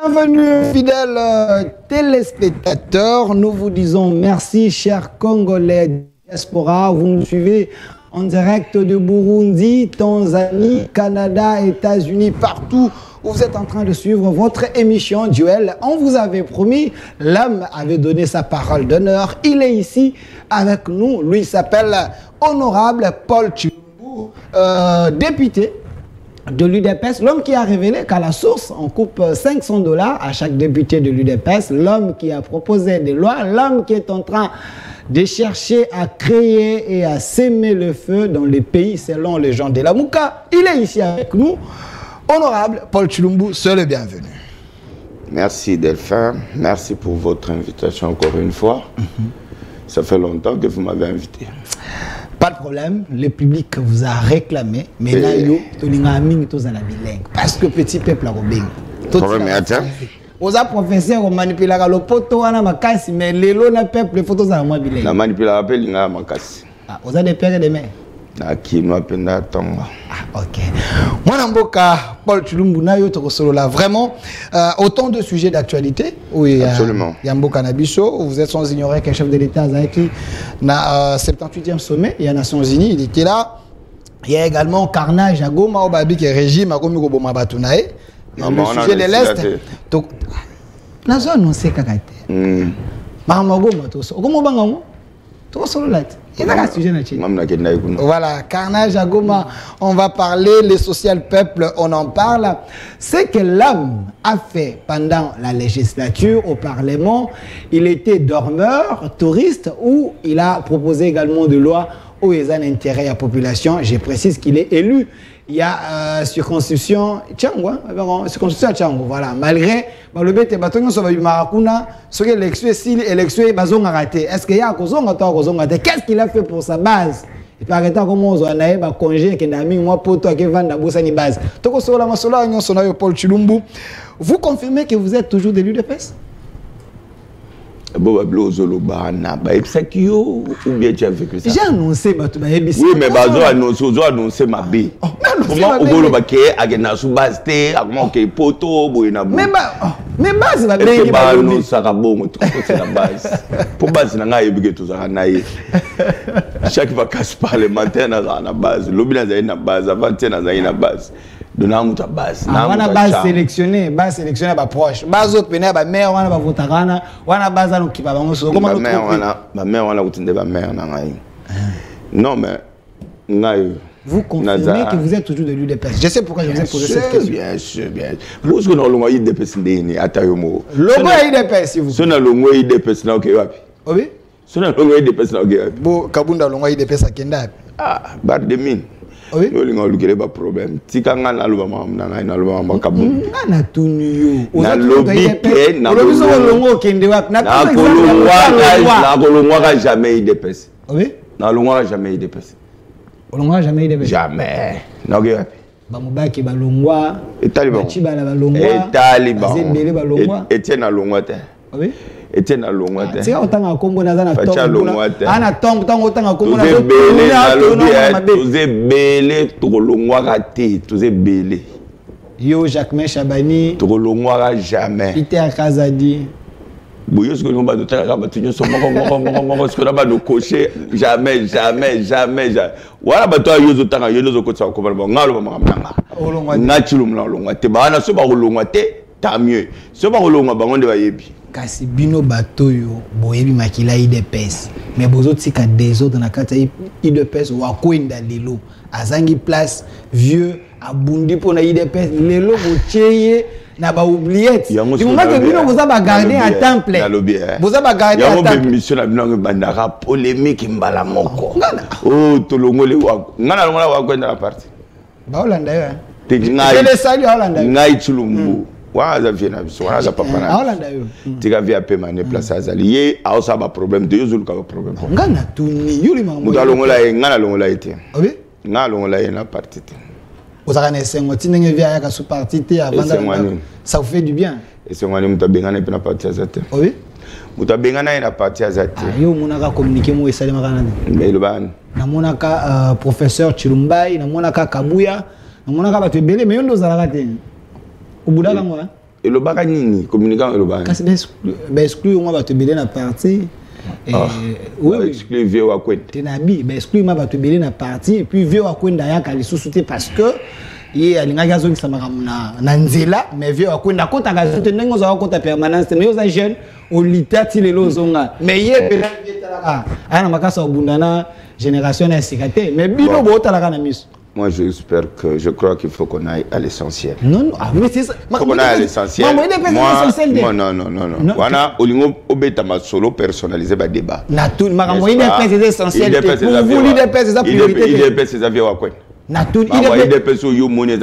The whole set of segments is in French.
Bienvenue, fidèles téléspectateurs. Nous vous disons merci, chers Congolais diaspora. Vous nous suivez en direct de Burundi, Tanzanie, Canada, États-Unis, partout où vous êtes en train de suivre votre émission Duel. On vous avait promis, l'homme avait donné sa parole d'honneur. Il est ici avec nous. Lui s'appelle Honorable Paul Tshilumbu, député de l'UDPS, l'homme qui a révélé qu'à la source, on coupe $500 à chaque député de l'UDPS, l'homme qui a proposé des lois, l'homme qui est en train de chercher à créer et à s'aimer le feu dans les pays selon les gens de la Mouka. Il est ici avec nous. Honorable Paul Tshilumbu, soyez le bienvenu. Merci Delphin, merci pour votre invitation encore une fois. Ça fait longtemps que vous m'avez invité. Pas de problème, le public vous a réclamé, mais là, parce que petit peuple a robé. Vous avez professeur au manipulé le poteau à makasi, mais les lots na peuple photos à moi bilé. La manipulation l'inga makasi. Ah, vous avez des pères et des mères. Qui nous appelle Tonga. Ah, ok. Moi, Namboka, Paul Tshilumbu, là, vraiment, autant de sujets d'actualité. Oui, absolument. Il y a Mboka Nabiso, vous êtes sans ignorer qu'un chef de l'État a écrit na 78e sommet, il y a Nations Unies, il était là. Il y a également Carnage à Goma, au Babi qui est régime, à Gomi Goboma Batunae. Le sujet de l'Est. Donc, la zone, on sait qu'à été. Mahamagoma, tout ça. Comment on voilà, Carnage à Goma, on va parler, les social peuples, on en parle. C'est que l'homme a fait pendant la législature au Parlement, il était dormeur, touriste, ou il a proposé également des lois où il y a un intérêt à la population. Je précise qu'il est élu. Il y a circonscription Tchango, circonscription Tchango, voilà. Malgré le bête batonyo so ba marakuna, ce que l'élection si l'élection bazonga raté. Est-ce qu'il y a kozonga to kozonga raté? Qu'est-ce qu'il a fait pour sa base? Il paraît comment on a naé ba congé que ndami moi poto ke vanda bosa ni base. Toko sola masola nyon sonayo Paul Tshilumbu. Vous confirmez que vous êtes toujours de l'UDPS? Oui, j'ai annoncé oui, mais j'ai annoncé ma vie. Comment on va le base mais base va bien pour base chaque vacances parlementaire na base lobby na base avant-hier na base donner ta base na base sélectionné ba proche base autre pena ba maire wana ba votakana wana base no kiba bango so comment ma mère wana utinde ba maire na ngai non mais ngai vous confirmez que vous êtes toujours de l'UDPS. Je sais pourquoi je vous ai posé cette question. Bien sûr, bien sûr. Vous savez que nous avons l'UDPS ndeni atayomo. Logo UDPS si vous. Si nous avons l'UDPS na ok wapi? Oui. Si nous avons l'UDPS na ok wapi? Bo Kabunda longo UDPS akenda. Ah, bar de mine. Oui. Nous avons le problème. Tika ngana luba mamna na luba mamba Kabunda. Ngana tuniyo. Na lobby ke na longo kende wapi? Na kolongwa jamais UDPS. Oui. Na kolongwa jamais UDPS. On jamais eu de jamais. N'ogé. Bamubaki balongwa. Et Taliban. Chibala balongwa. Et Taliban. Zembele balongwa. Etienne alongwa te. Oui. Etienne alongwa te. C'est autant Congo na zana tombe. Ana tombe autant Congo na Tuze belé tolongwa raté. Tuze belé. Yo Jacques Chabani. Tolongwa jamais. Peter Kazadi. Bouyos que nous va de terre à bâtir ce ce qu'on a pas de cocher jamais. Voilà bah toi yozo tanga yozo ko tsa ko ba ngalo ba ngamba. Nachilum la longa te ba na so ba longa te ta mieux. So ba longa ba ngonde ba yebi. Kasi bino batoyo boyebi makila IDPS. Mais bozo tika des autres na kata IDPS wa kwenda lelo. Azangi place vieux abundi pona IDPS lelo bocheye na ba oubliette du moment que bino vous avez gardé à temps plein vous avez gardé à temps plein mission na bino bandara polémique mbala moko oh tolongole wa ngana longola wa kwenda na parti ba Hollanda yo te ngai le sali Hollanda ngai Tshilumbu wa za viena biso wa za papa na Hollanda yo tika via pema ne place azali ye a osa ba problème de yozulu ka problème ngana tuni yuli mamu mutalongola ye ngana longola ite oui ngana longola ye na parti te. Vous avez un sous-parti avant ça vous fait du bien. Et c'est moi qui suis bien na parti azate. Oui. Vous avez bien na parti azate. Yo monaka communiquer mo esali makana. Mais le ban. Na monaka professeur Tshilumbai, na monaka Kabuya, na monaka batu belé mais yo ndo zalaka te. Obudaka moi. Et le bac nini communicant et le bac. Kasi exclu moi va te belé na parti. Oui, exclu vieux à quoi? Tenabi, exclu moi va te belé na parti et puis vieux à quoi d'ailleurs kali sous-souté parce que il alinga gazo qui sama na nzela mais vieux à quoi ndakota gazo te nengo za kota permanence mais aux jeunes au litati les lozonga mais yé bela bietala ana makasa obundana génération na sikate mais bino botala kana miso. Moi, je crois qu'il faut qu'on aille à l'essentiel. Non, mais c'est ça. Il faut qu'on aille à l'essentiel. Moi, non. Voilà, Olingo Obetama solo personnalisé par débat. Natou, il est essentiel. Pour vous, l'IDP, c'est sa priorité. IDP, c'est sa vie à quoi? Natou, IDP, c'est yo monnaie.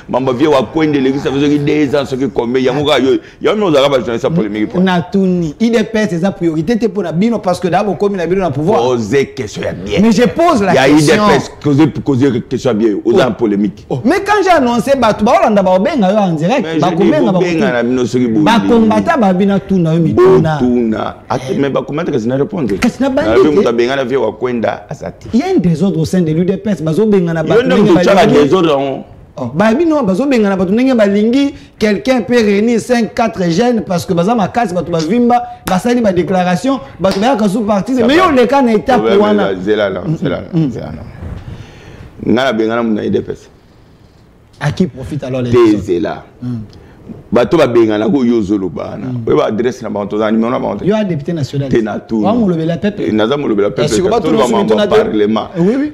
Maman vie à quoi de l'église, ça veut dire des ans, ce qui commet. Il y a un autre arabe dans sa polémique. Natou, IDP, c'est sa priorité pour la bino parce que d'abord, comme il a bien dans le pouvoir. Poser question bien. Mais je pose la question. Il y a IDP, causer question bien, aux en polémique. Mais quand j'ai annoncé, on a en direct. Bah, combattre, bah, bien tout, na eu mais bah, comment est-ce que ça répond? Il y a un désordre au sein de l'UDPS. Quelqu'un peut réunir 5-4 jeunes parce que ma case vimba basali ma déclaration sous parti mais yo le cas n'est pas pour wana à qui profite alors les bato ba bengana ko yozolo bana we ba adresse na bantu za numéro na bantu yo député national tenatou wa mo lobela peuple naza mo lobela peuple to ba parlement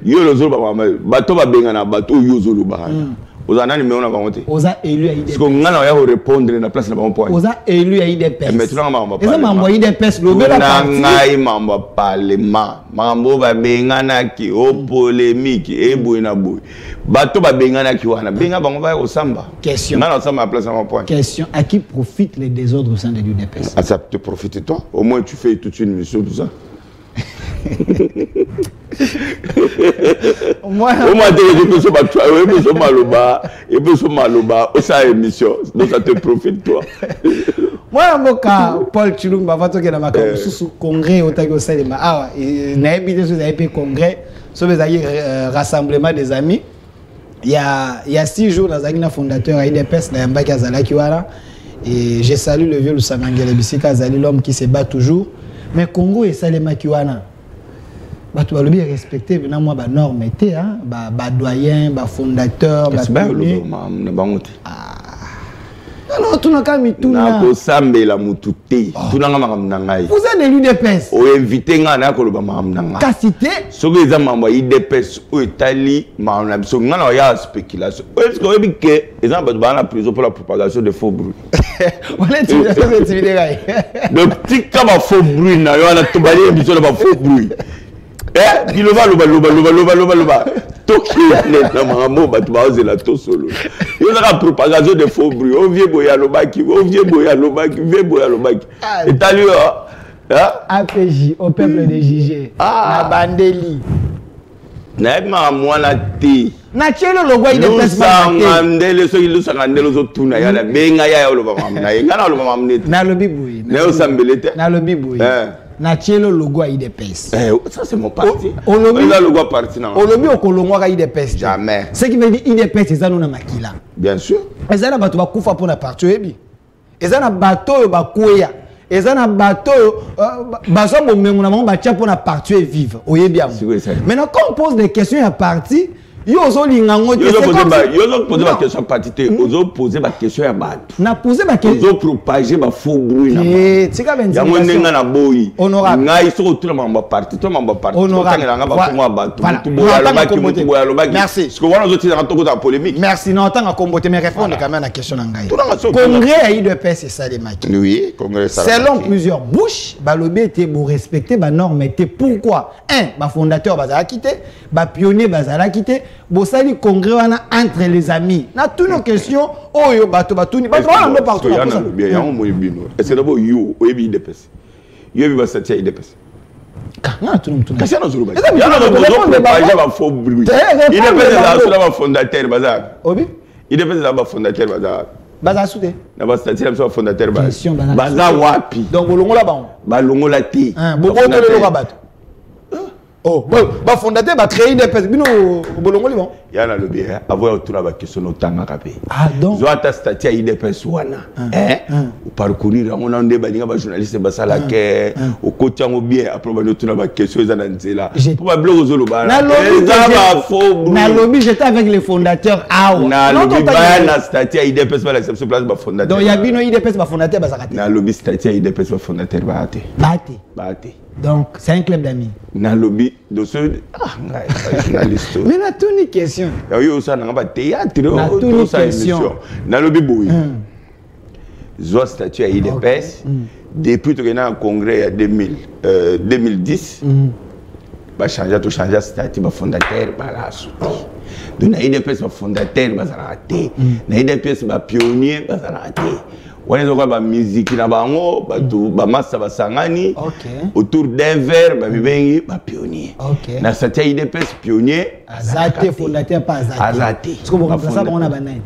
yo lozolo ba bato ba bengana bato yozolo bana oza nani numéro na bantu oza élu à IDP parce que ngana ya répondre na place na bantu point oza élu à IDP mais tu na mamba eza mambo IDP lobela parti ngai mamba parlement mambo ba bengana ki o polémique e boy na boy bato ba bengana ki wana benga bango ba au samba question na samba à place na point question à qui profitent les désordres au sein de l'UDPS ça te profite toi au moins tu fais toute une mission tout ça moi ça émission donc ça te profite toi moi moka Paul Chilumba va toquer dans ma sous congrès au Tago Salima ah na habité sur les congrès sur les rassemblement des amis il y a 6 jours dans un fondateur à IDPS na Mbaki Azalaki wala et je salue le vieux Lusangangele Bisika Azali l'homme qui se bat toujours mais Congo et Salema Kiwana tu vas le bien respecter maintenant moi ba norme était hein ba doyen ba fondateur ba pionnier non tu n'as qu'à mi tout na ko sambela mututé tu n'as pas ngai vous êtes élu d'IDPS o invité nga na ko loba mamna ka cité soki eza mambo IDPS o etali mamna biso nga na ya spéculation est-ce que obi ke eza ba na prison pour la propagation de faux bruits on est timidé donc tika ba faux bruits na yo na tobali biso ba faux bruits il va toki na mambo batu ba ozela to solo yo na propagation de faux bruits o vie boya lobaki vie boya lobaki etali APJ au peuple de Jigé na bandeli na ma mwana ti na chelo logo IDPS ngandele so ilu sangandele zo tuna ya la benga ya loba mamna ngana loba mamne na lobi boy na yo sambelete na lobi boy na chelo logo IDPS ça c'est mon parti là logo parti na olobi okolongwa ka IDPS jamais ce qui veut dire IDPS ezana na makila bien sûr ezana bato bakufa pona parti ebi ezana bato bakoya ezana bato bazo bomengo na bango batia pona parti vive oyebi amu maintenant quand on pose des questions à parti yo ozolinga ngo te yo poser ma question parti ozo poser ma question ya bato na poser ma question ozo propager ba faux bruit na tika benzi ya ngenga na boyi ngai so tout le monde parti to mamba parti tangela nga ba fongwa bato tout boya lobaki merci parce que wana ozo tira to ko polémique merci non tant à comboter mais répondre quand même à la question na ngai congrès à IDPS c'est ça les maki oui congrès ça selon plusieurs bouches balobi était pour respecter ba norme était pourquoi ba fondateur bazala quitté ba pionnier bazala quitté bosali congrès wana entre les amis na toutes nos questions oyo bato batuni bato wana ndo partout na ça bien ya mo yibino est-ce que yo oyebi IDPS yo bi basatia IDPS kana tunu kasi na zuluba ya na ko pas ba faux bruit IDPS la ba fondateur bazar obi IDPS la ba fondateur bazar baza soute na ba statia la fondateur bazar wapi donc bolongola bango balongola ti bokoto le bato Oh, bah fondateur va créer des personnes. Bino bolongoli bon. Il y a le bien. Avoir autour la question au temps rapide. Ah donc. Zo ata statut à IDPS wana. Parcourir on a débat ninga ba journaliste ba sala ke au côté en bien après ba autour la question za nzela. Pour ba blog zolo ba. Na lobby j'étais avec les fondateurs. Ah ouais. Na lobby ba na statut à IDPS ba l'exception place ba fondateur. Donc il y a bino IDPS ba fondateur ba zakati. Na lobby statut à IDPS ba fondateur ba até. Ba até. Donc, c'est un club d'amis. Dans le lobby de ceux. Ah, journaliste. Mais là, tout une question. Il y a aussi un théâtre. Tout une question. Dans le lobby, oui. J'ai statut à IDPS. Depuis que j'ai un congrès en 2010, j'ai changé de statut de fondateur. Donc, IDPS, fondateur, j'ai IDPS, pionnier, on est dans la musique, autour d'un verre, pionnier. Dans cette IDPS, pionnier. Azate, fondateur, pas Azate. Azate. Est-ce que vous remplacez ça, on a banane?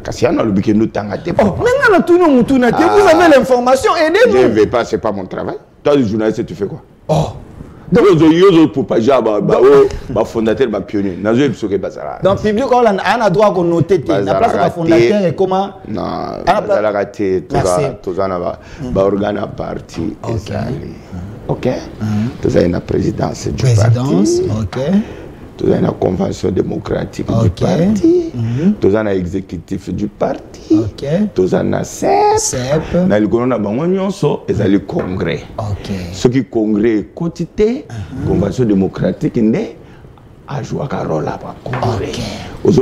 Cassiano, le week-end, nous t'en gâté. Maintenant, vous avez l'information, aidez-nous. Je ne vais pas, c'est pas mon travail. Toi, le journaliste, tu fais quoi? Oh. Donc, pour pas dire, fondateur, pionnier. Donc, public, on a droit de noter. La place de fondateur est comment? Non, on a raté tout ça. On a organe à parti. Ok. Tout ça, une présidence du parti. Ok. Tout ça, une convention démocratique du parti. Tout ça, un exécutif du parti. Tout ça, un CEP. Dans le gouvernement, on a le congrès. Ce qui congrès quotidien, convention démocratique, a joué un rôle à congrès. Aux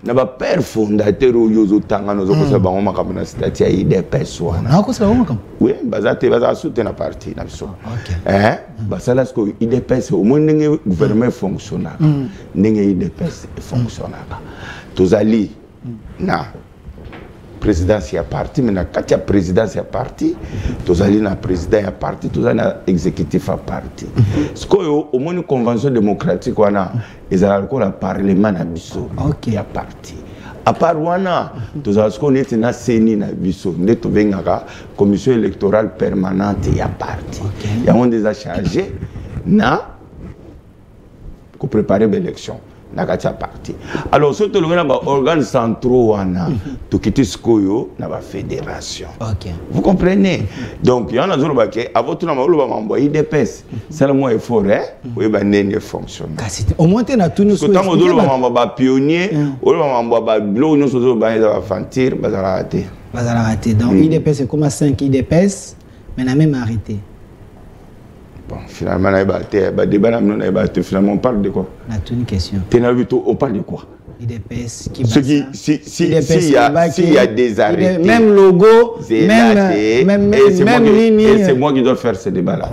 na ba père fondateur yozo tanga nozo ko saba ngoma kamuna statut ya IDPS wana na ko saba ngoma kam oui bazate baza soutenir parti na biso basala sko IDPS au moins ndenge gouvernement fonctionnel ndenge IDPS fonctionnel tozali na présidence ya parti mais na katia présidence ya parti tozali na président ya parti tozali na exécutif ya parti sko au moins convention démocratique wana ezala ko la parlement na biso ya parti à part wana tozali sko neti na seni na biso nde to bengaka commission électorale permanente ya parti ya on déjà chargé na ko préparer l'élection na katia parti. Alors surtout le organes centraux wana to quitter skoyo na ba fédération. Vous comprenez? Donc il y en a zolo baké avant tout na ma lo ba IDPS. C'est le moins effort oui ba nene fonctionne. Au moins tu na tout nous so tango zolo ba pionnier, o ba blog nous zolo ba fantir ba raté. Ba raté. Donc IDPS c'est comme 5 IDPS mais na même arrêté. Bon, finalement, finalement, on parle de quoi? Une question. On parle de quoi? IDPS qui s'il y a des arrêtés, même logo, même ligne. Et c'est moi qui dois faire ce débat-là.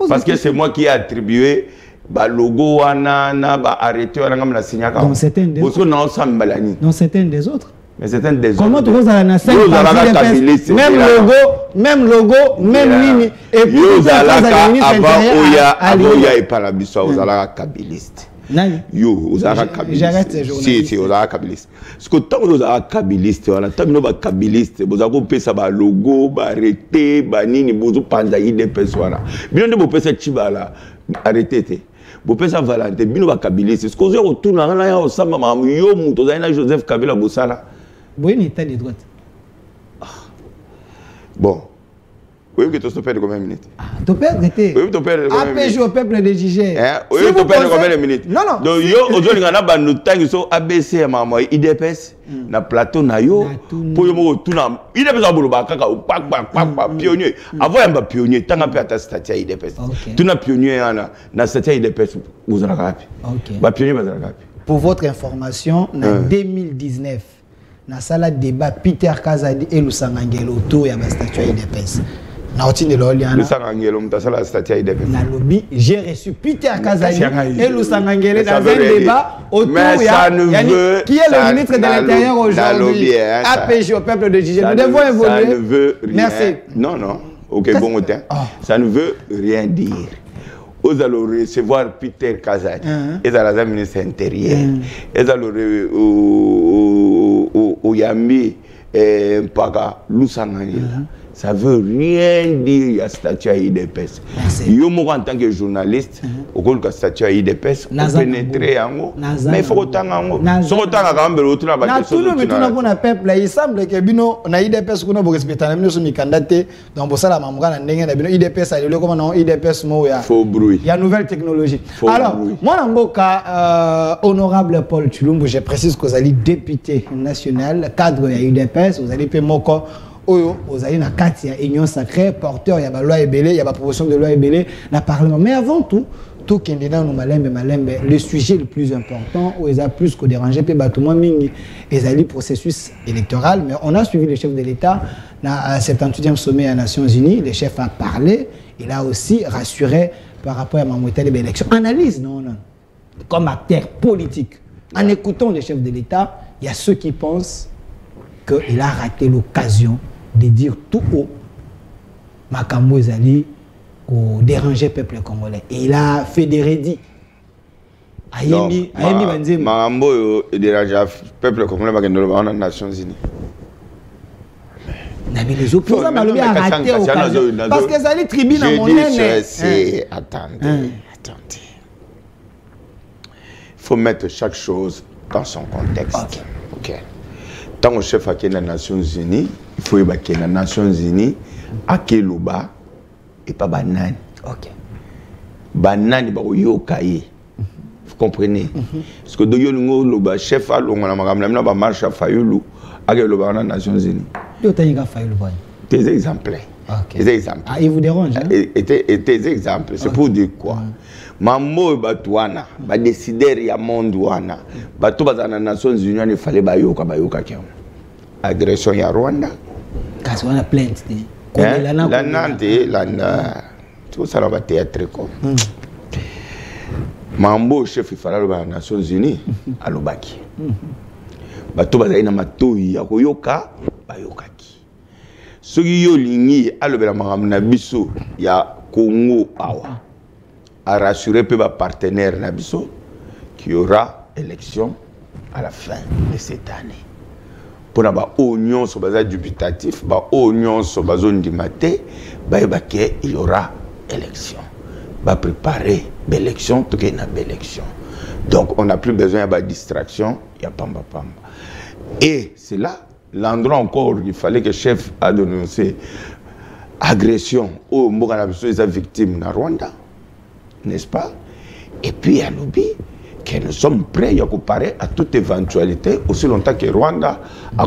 Parce que c'est moi qui ai attribué le logo, arrêté, donc c'était un des autres. Mais c'est un des comment tu vois la scène même logo, même ligne. Et puis avant il y a pas la biso aux ala kabiliste. Yo aux ala kabiliste. Si aux ala kabiliste. Parce que tant aux ala kabiliste, on a tant no ba kabiliste, vous avez pesa ba logo, ba arrêté, ba nini bozo panda IDPS wana. Bien de bo pesa chibala arrêté. Bo pesa Valentin bino ba kabiliste. Ce que vous retourne na ya osamba mam yo muto za Joseph Kabila Bosala. Oui, il est de droite. Bon. Oui, que tu perds combien de minutes? Tu perds d'été. Oui, tu perds combien de minutes? APJ au peuple de Gigé. Oui, tu perds combien de minutes? Non, non. Donc, yo, aujourd'hui, on a un temps, so ABC, maman, IDPS, na plateau, na yo, pour yo, tout na, IDPS a boulot, kaka, pionnier. Avant, un pionnier, tant qu'on peut attaquer statut IDPS. Tout na pionnier, na statut IDPS, vous en avez. Ba pionnier, vous en avez. Pour votre information, en 2019, dans la salle de débat, Peter Kazadi et Lusangangelo autour de la statue IDPS. J'ai reçu Peter Kazadi et Lusangangelo dans un débat autour de qui est le ministre de l'Intérieur aujourd'hui. APJ au peuple de Gigé. Nous devons évoluer. Ça ne veut rien. Merci. Non, non. Ok, bon temps. Ça ne veut rien dire. Vous allez recevoir Peter Kazadi, et le ministre intérieur, et au Yami Mpaga Lusangangela. Ça veut rien dire à statut IDPS. Yo, moi, en tant que journaliste, okol ka statut à IDPS pénétrer yango mais il faut autant yango so autant ka kambe l'autre là ba tout le monde pour na peuple il semble que bino na IDPS kuna bo respecter na bino so mikandate donc bosala mamuka na ndenge na bino IDPS a le comment non IDPS mo ya faux bruit il y a nouvelle technologie alors moi na mboka honorable Paul Tshilumbu je précise que vous allez député national cadre ya IDPS vous allez pe moko oyo vous allez na kati ya union sacrée porteur ya ba loi ebele ya ba proposition de loi ebele na parlement mais avant tout le sujet le plus important où ils a plus que dérangé pe batuma mingi ezali processus électoral mais on a suivi le chef de l'État na 78e sommet des Nations Unies le chef a parlé il a aussi rassuré par rapport à mamouté les élections analyse non comme acteur politique en écoutant le chef de l'État il y a ceux qui pensent qu'il a raté l'occasion de dire tout haut makambo ezali au déranger peuple congolais et il a fédéré dit ayemi banzema makambo déranger peuple congolais dans les Nations Unies nabi les opposants malobi a raté occasion parce que ezali tribune à monene attendez il faut mettre chaque chose dans son contexte OK tant que chef à les Nations Unies il faut évacuer les Nations Unies à Keluba et pas banane. OK. Banane ba yokaye. Vous comprenez? Parce que doyo le chef a longa na ba marche à Fayulu à le Nations Unies. Yo taïga Fayulu boy. Des exemples. OK. Des exemples. Ah, il vous dérange hein? Et des exemples, c'est pour dire quoi? Mambo batwana ba décider ya monde wana. Ba to ba na Nations Unies il fallait ba yoka kiam. Agression ya Rwanda. Kasi wana plainte. La Nante, tout ça va théâtre comme. Mambo chef il fallait les Nations Unies à l'Obaki. Bato bazali na matoi ya koyoka bayokaki. Soki yo lingi alobela makamna biso ya Congo awa. A rassurer peu ba partenaire na biso qu'il y aura élection à la fin de cette année. Pour avoir oignon sur base dubitatif, oignon sur base d'imité, il y aura élection. Va préparer l'élection, tout est une élection. Donc on n'a plus besoin de distraction, il y a pamba pamba. Et c'est là l'endroit encore où il fallait que le chef a dénoncé agression aux victimes en Rwanda, n'est-ce pas? Et puis à l'oubli que nous sommes prêts à comparer à toute éventualité aussi longtemps que Rwanda a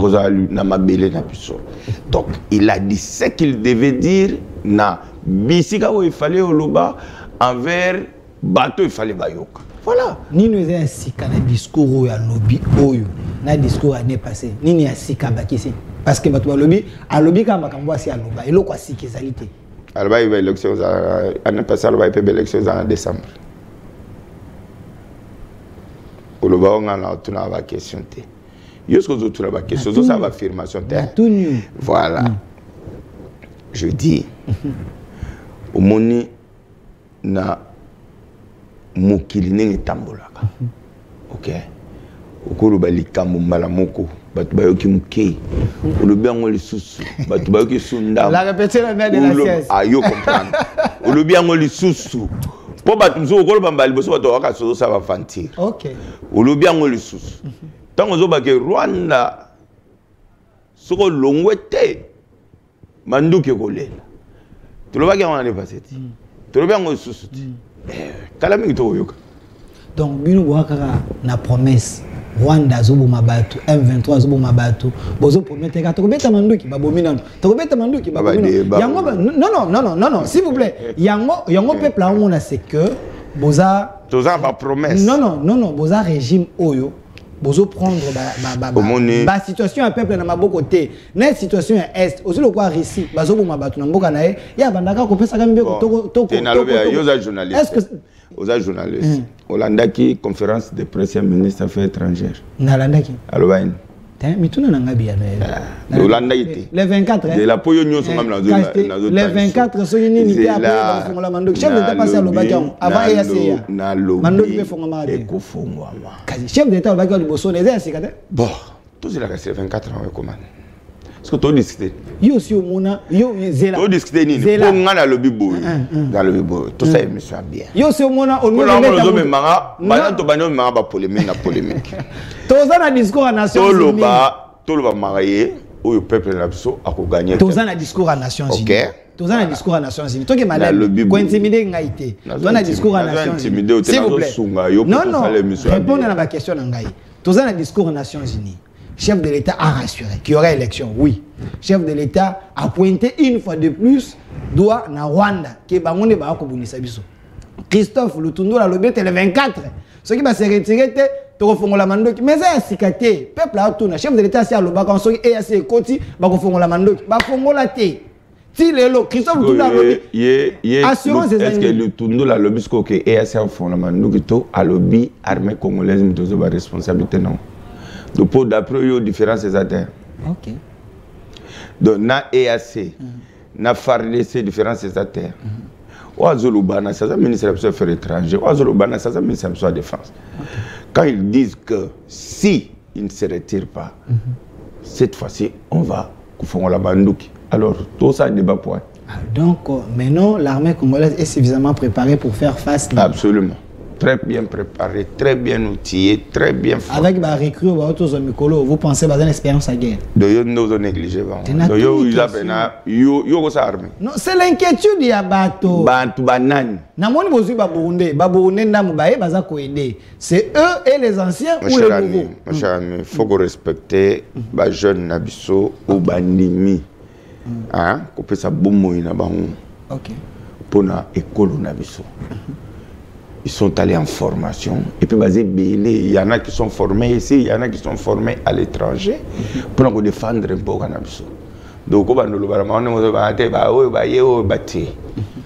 mabele na biso. Donc il a dit ce qu'il devait dire na bisika où il fallait au loba envers bateau il fallait bayoka. Voilà. Ni nous avons ainsi qu'un discours à lobby oyo na discours année passée ni ni ainsi qu'à bakisi parce que bateau lobby à lobby quand makambo asi à loba et lo kwa si kezalité. Alors il va élection année passée il va y élection en décembre. Pour le bas on a tout la question té. Yosko zo tout la question ça va affirmation té. Voilà. Je dis au moni na mokili nenge tambolaka. OK. Okolo bali kambo mbala moko batu bayoki muke. Olobi yango lisusu batu bayoki sunda. La répéter la mère de la sieste. Ayo comprendre. Olobi yango lisusu. Po batu mzo okolo bambali boso batu waka sozo ça va fantir. OK. Olobi yango lisusu. Tango zo bake Rwanda soko longwete manduke kolela. Tolobaki yango ane paseti. Tolobi yango lisusu. Kala mingi to yoka. Donc bino wakara na promesse Rwanda zobo mabatu M23 zobo mabatu bozo promettre ka to beta manduki babomina to beta manduki babomina yango non s'il vous plaît yango peuple on a c'est que boza toza ba promesse non boza régime oyo bozo prendre ba situation à peuple na maboko te na situation à est aussi le quoi Russie bazobo mabatu na mboka na ye ya bandaka ko pesa kambe to yoza journaliste est-ce que aux journalistes Holandaki conférence de presse ministre affaires étrangères nalandaki alobaine mituna nangabia Holandaki les 24 de la poyo nyoso ngam na zo les 24 so nini ni après fongola mandoki chef d'état passé alobaki avant EACA na lobi mandoki pe fongola de ko fongwama kasi chef d'état alobaki liboso neza sikate bon tous la 24 ans comment Est-ce que tu as discuté? Yo aussi au Mona, yo Zela. Tu as discuté ni? Pour nga na lobby boy. Dans le lobby boy. Tout ça émission bien. Yo aussi au Mona, on nous met dans manga, maintenant tu banyo manga ba polémique na polémique. Toza na discours à Nations Unies. Toloba marié, ou le peuple na biso a ko gagner. Toza na discours à Nations Unies. OK. Toza na discours à Nations Unies. Toi qui malade. Ko intimider ngaité. Toza na discours à Nations Unies. S'il vous plaît. Non non. Répondez à ma question ngai. Toza na discours aux Nations Unies. Chef de l'État a rassuré qu'il y aurait élection, oui. Chef de l'État a pointé une fois de plus doigt na Rwanda qui est bangoné ba ko bunisa biso. Christophe Lutundo la lobby le 24. Ce qui va se retirer to refongola mandoki mais ça sikate peuple a tourné chef de l'État si a lobaka so et a se koti ba ko fongola mandoki ba fongola te. Ti lelo Christophe Lutundo la lobby assurance est-ce que Lutundo la lobby ko que EAC a fongola mandoki to a lobby armée congolaise mitozo ba responsabilité non. Donc, pour d'après eux, différence des atteintes. Ok. Donc, na EAC, na FARDC, différence des atteintes. Ouazolubana, ça, c'est le ministère des Affaires étrangères. Ouazolubana, ça, c'est le ministère de la Défense. Quand ils disent que si ils ne se retirent pas, cette fois-ci, on va faire la bandouki. Alors, tout ça, débat point. Donc, maintenant, l'armée congolaise est suffisamment préparée pour faire face. Absolument. Très bien préparé, très bien outillé, très bien formé. Avec les recrues, vous pensez que vous avez une expérience à guerre? Nous négligé. Non, c'est l'inquiétude de Bato. Bantu banani. C'est eux et les anciens ou les nouveaux. Mon cher ami, il faut respecter les jeunes Nabiso ou Bandimi. Hein? Qu'on peut s'abommer na bango. Ok. Pour na école Nabiso. Ils sont allés en formation. Et puis, il y en a qui sont formés ici, il y en a qui sont formés à l'étranger pour nous défendre un peu. Donc,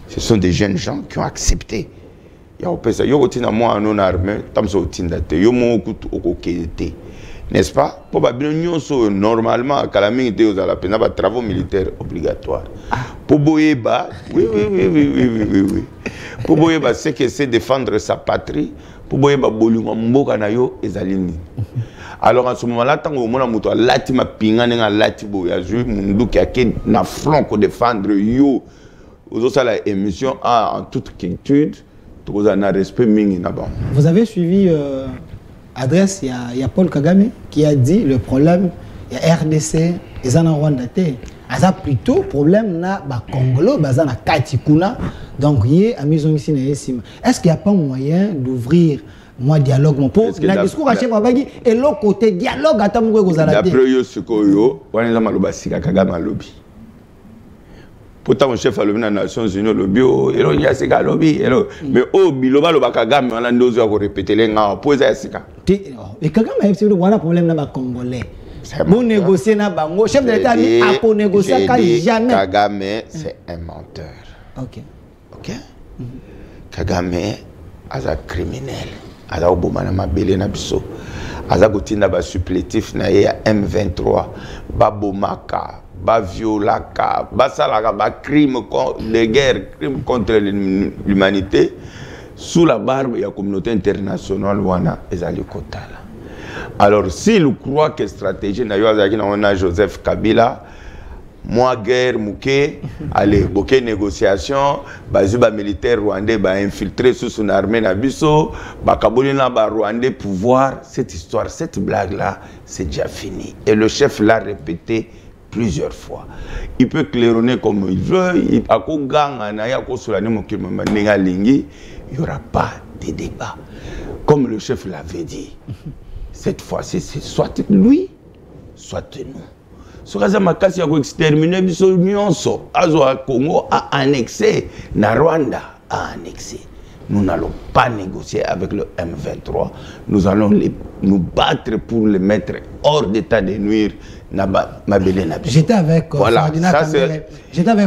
ce sont des jeunes gens qui ont accepté. N'est-ce pas? Normalement, à Kalaming, il y a des travaux militaires obligatoires. Pour Boyeba, oui. Pour Boyeba, c'est que c'est défendre sa patrie. Pour Boyeba, Bolunga Mboka Nayo et Zalini. Alors, en ce moment-là, tant que vous avez lati ma pinga nenga lati boya ju mundu qui a na front pour défendre yo. Vous avez la émission en toute quiétude, vous avez un respect mingi na ba. Vous avez suivi adresse, il y a Paul Kagame qui a dit le problème, il y a RDC, ils en ont Rwanda. Il y a plutôt problème na Congolo, na Katikuna. Donc, il y a maison ici. Est-ce qu'il n'y a pas moyen d'ouvrir un dialogue pour le discours à chef Abagi et l'autre côté dialogue à Tamoué Gozalate? D'après eux, ce qu'il y a, on a maloba sika Kagame lobby. Pourtant, le chef a levé dans les Nations Unies, il y a sika lobby. Mais au biloba le Kagame, on a deux heures pour répéter les gars pour ça sika. Et Kagame a eu un problème dans les Congolais. Pour négocier na bango, chef de l'État a dit à négocier jamais. Kagame, c'est un menteur. Ok. Ok. Kagame est un criminel. Aza obomana mabele na biso. Aza kotinda ba supplétif na ye ya M23, ba bomaka, ba violaka, ba salaka ba crime de guerre, crime contre l'humanité sous la barbe de la communauté internationale wana ezali kotala. Alors s'il croit que stratégie na yo azaki na Joseph Kabila moi guerre mouké allez beaucoup négociation bazuba militaire rwandais ba infiltré sous son armée na biso ba kaboli na ba rwandais pouvoir, cette histoire, cette blague là c'est déjà fini et le chef l'a répété plusieurs fois. Il peut claironner comme il veut, il a ko ganga na ya ko solani mokimo manenga lingi, il y aura pas de débat comme le chef l'avait dit. Cette fois-ci c'est soit lui soit nous. Ce qui est exterminé, Congo a annexé, na Rwanda a annexé. Nous n'allons pas négocier avec le M23. Nous allons nous battre pour les mettre hors d'état de nuire. J'étais avec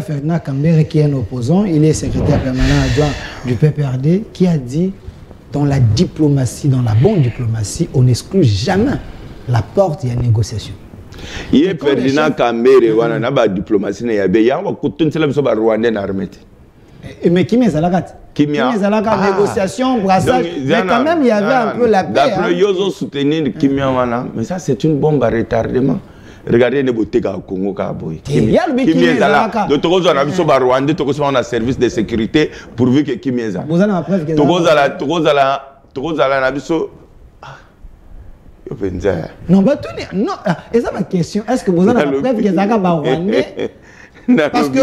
Ferdinand Kambere qui est un opposant. Il est secrétaire permanent adjoint du PPRD qui a dit dans la diplomatie, dans la bonne diplomatie, on n'exclut jamais la porte de la négociation. Il est Ferdinand Kambere, on a la diplomatie, il y a un Rwandais armé. Mais qui met à la rate? Qui met à la rate? Négociation, brassage. Mais quand même, il y avait un peu la paix. D'après Yozo soutenir Kimia Wana, mais ça c'est une bombe à retardement. Regardez les beautés au Congo Kaboy. Kimieza. Donc Togo on a vu sur Rwanda, Togo on a service de sécurité pourvu que Kimieza. Vous avez la preuve que Togo on a vu sur non, bah, non, et ça ma question, est-ce que vous avez la preuve que Zaka va Rwandais? Parce que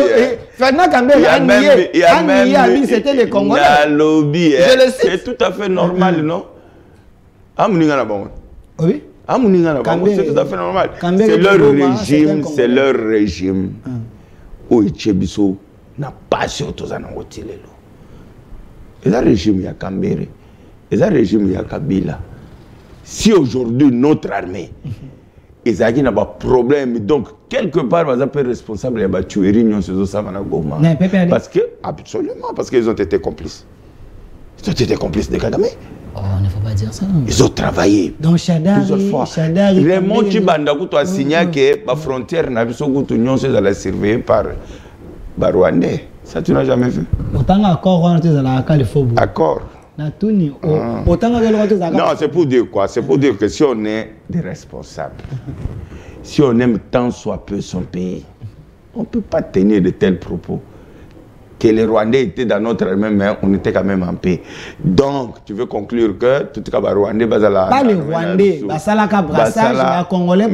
Ferdinand Kambere c'était les Congolais. C'est tout à fait normal, non? Oui. C'est tout à fait normal. C'est leur régime. Où Echebiso n'a pas sur tous un angotilelo. Et ça régime il y a Kambere. Et ça régime il y a Kabila. Si aujourd'hui notre armée Ezaki n'a pas de problème, donc quelque part, vous êtes responsable de la tuerie, parce que, absolument, parce qu'ils ont été complices. Ils ont été complices de Kagame. Oh, il ne faut pas dire ça. Ils ont travaillé. Donc, plusieurs fois. Raymond Chibanda, tu as signé que la frontière n'a pas été surveillée par Rwandais. Ça, tu n'as jamais vu. Autant d'accord, on a fait accord. Non, c'est pour dire quoi? C'est pour dire que si on est des responsables, si on aime tant soit peu son pays, on ne peut pas tenir de tels propos. Que les Rwandais étaient dans notre même main, on était quand même en paix. Donc, tu veux conclure que tout le monde Rwandais, pas les Rwandais, Basalaka brassage, les Congolais,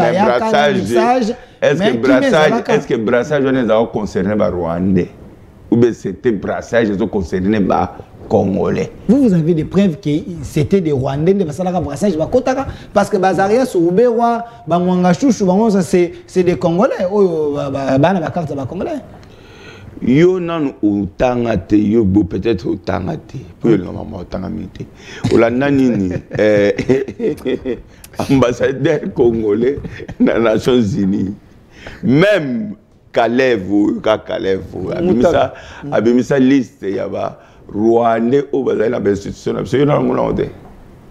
est-ce que brassage on est concerné par Rwandais? Ou bien c'était brassage ils ont concerné par Congolais. Vous avez des preuves que c'était des Rwandais de Basalaka brassage parce que Bazaria Soubewa, Bangwanga Chouchou, c'est des Congolais. Carte Congolais. Yo nan utangate yo bo peut-être utangate pour le maman utangamite. Ola nanini ambassadeur congolais dans les Nations Unies. Même Kalev abimisa liste yaba Rwandais au bazali na institution absolument na ngona ode.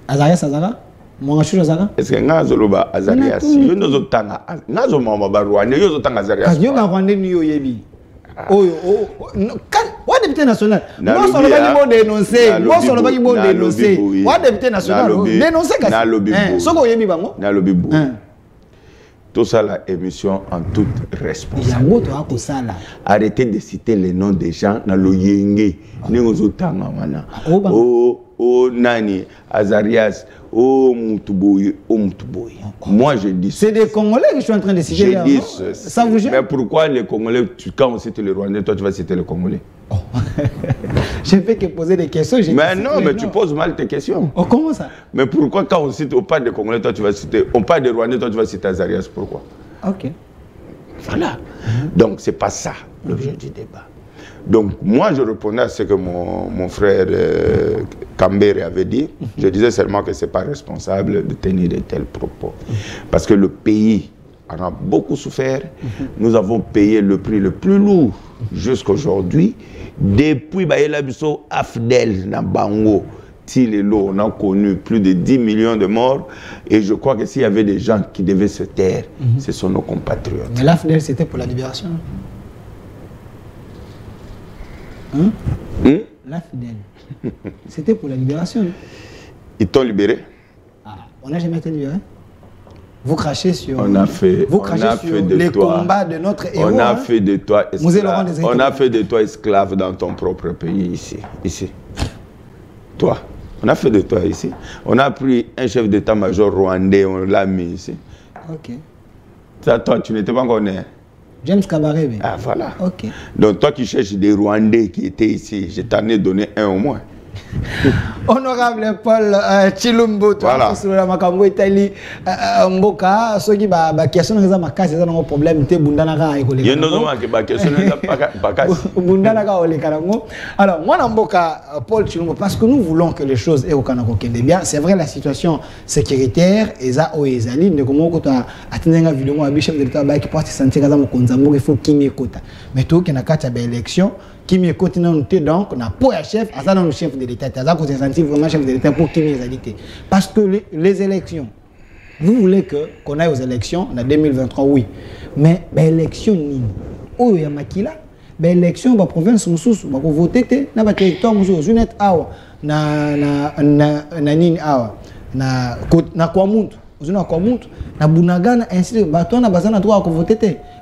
Azaka Mwanga Chouchou Azaka. Est-ce que ngazo loba Azarias yo nozo tanga ngazo mama ba Rwandais yo zo tanga Azarias. Yo nga Rwandais ni yo yebi. Oh, député national. Moi, sur le bas qui dénoncer. Moi, sur le bas qui dénoncer. Moi, député national. Dénoncer qu'est-ce que c'est? Tout ça, la émission en toute responsabilité. Arrêtez de citer les noms des gens dans le Yenge. Oh, Nani, Azarias, oh, Moutoubouye, oh, Moutoubouye. Moi, je dis c'est des Congolais que je suis en train de citer. Je dis ça vous gêne? Mais pourquoi les Congolais, quand on cite les Rwandais, toi, tu vas citer les Congolais? Oh. Je ne fais que poser des questions. Mais non, mais tu poses mal tes questions. Oh, comment ça? Mais pourquoi quand on parle des Congolais, toi, tu vas citer... On parle des Rwandais, toi, tu vas citer Azarias. Pourquoi? Ok. Voilà. Donc, ce n'est pas ça l'objet du débat. Donc, moi, je répondais à ce que mon frère Kambere avait dit. Je disais seulement que ce n'est pas responsable de tenir de tels propos. Parce que le pays en a beaucoup souffert. Nous avons payé le prix le plus lourd jusqu'à aujourd'hui. Depuis Bayela Bisso, Afdel, Nabango, Tilelo, on a connu plus de 10 millions de morts. Et je crois que s'il y avait des gens qui devaient se taire, ce sont nos compatriotes. Mais l'Afdel, c'était pour la libération. L'Afdel, c'était pour la libération. Ils t'ont libéré? On n'a jamais été libéré. Vous crachez sur, on a fait les combats de notre héros. On a fait de toi esclave. On a fait de toi esclave dans ton propre pays ici. Toi, on a fait de toi ici. On a pris un chef d'état-major rwandais, on l'a mis ici. Ok. Ça, toi, tu n'étais pas encore né. James Kabaré. Ah voilà. Ok. Donc toi qui cherches des Rwandais qui étaient ici, je t'en ai donné un au moins. Honorable Paul Chilumbo, voilà. Mboka, ceux qui ba question na ma case ça un problème te bundana ka ekole. Ye nozo ma ke ba question na pas case. Bundana ka ole karango. Alors moi na Mboka Paul Chilumbo parce que nous voulons que les choses et au Kanako kende bien. C'est vrai la situation sécuritaire eza o ezali ne comment ko ta atenga vidéo a chef de l'État ba qui porte sentir kaza mo konzambo il faut kimi kota. Mais to ke na kata ba élection Kimi écoute donc on a pour chef, à ça dans le chef de l'État, à ça qu'on s'est senti vraiment chef de l'État pour Kimi égalité. Parce que les élections, vous voulez qu'on aille aux élections en 2023, oui. Mais l'élection, où il y a Makila, l'élection, la province, on va voter, on va territoire, on va voter, na Kwamuntu.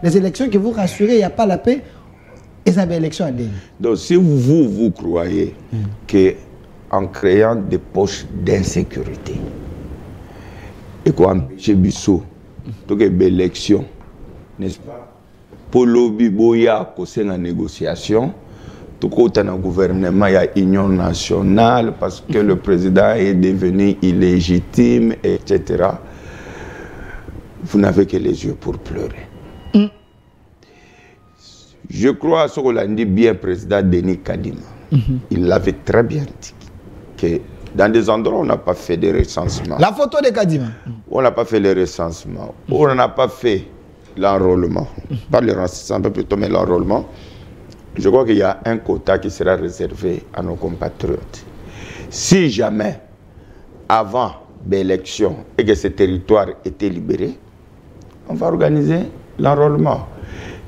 Les élections qui vous rassurent, il n'y a pas la paix. Et ça élection à délai. Donc si vous croyez qu'en créant des poches d'insécurité, et qu'on empêche Bissot, donc une élection, n'est-ce pas? Pour lobby boya c'est la négociation, tout côté dans le gouvernement il y a union nationale parce que le président est devenu illégitime, etc. Vous n'avez que les yeux pour pleurer. Je crois ce qu'on l'a dit bien, président Denis Kadima. Il l'avait très bien dit que dans des endroits où on n'a pas fait de recensement. La photo de Kadima. On n'a pas fait le recensement. On n'a pas fait l'enrôlement. Pas le recensement plutôt, mais l'enrôlement. Je crois qu'il y a un quota qui sera réservé à nos compatriotes. Si jamais, avant l'élection, et que ce territoire était libéré, on va organiser l'enrôlement.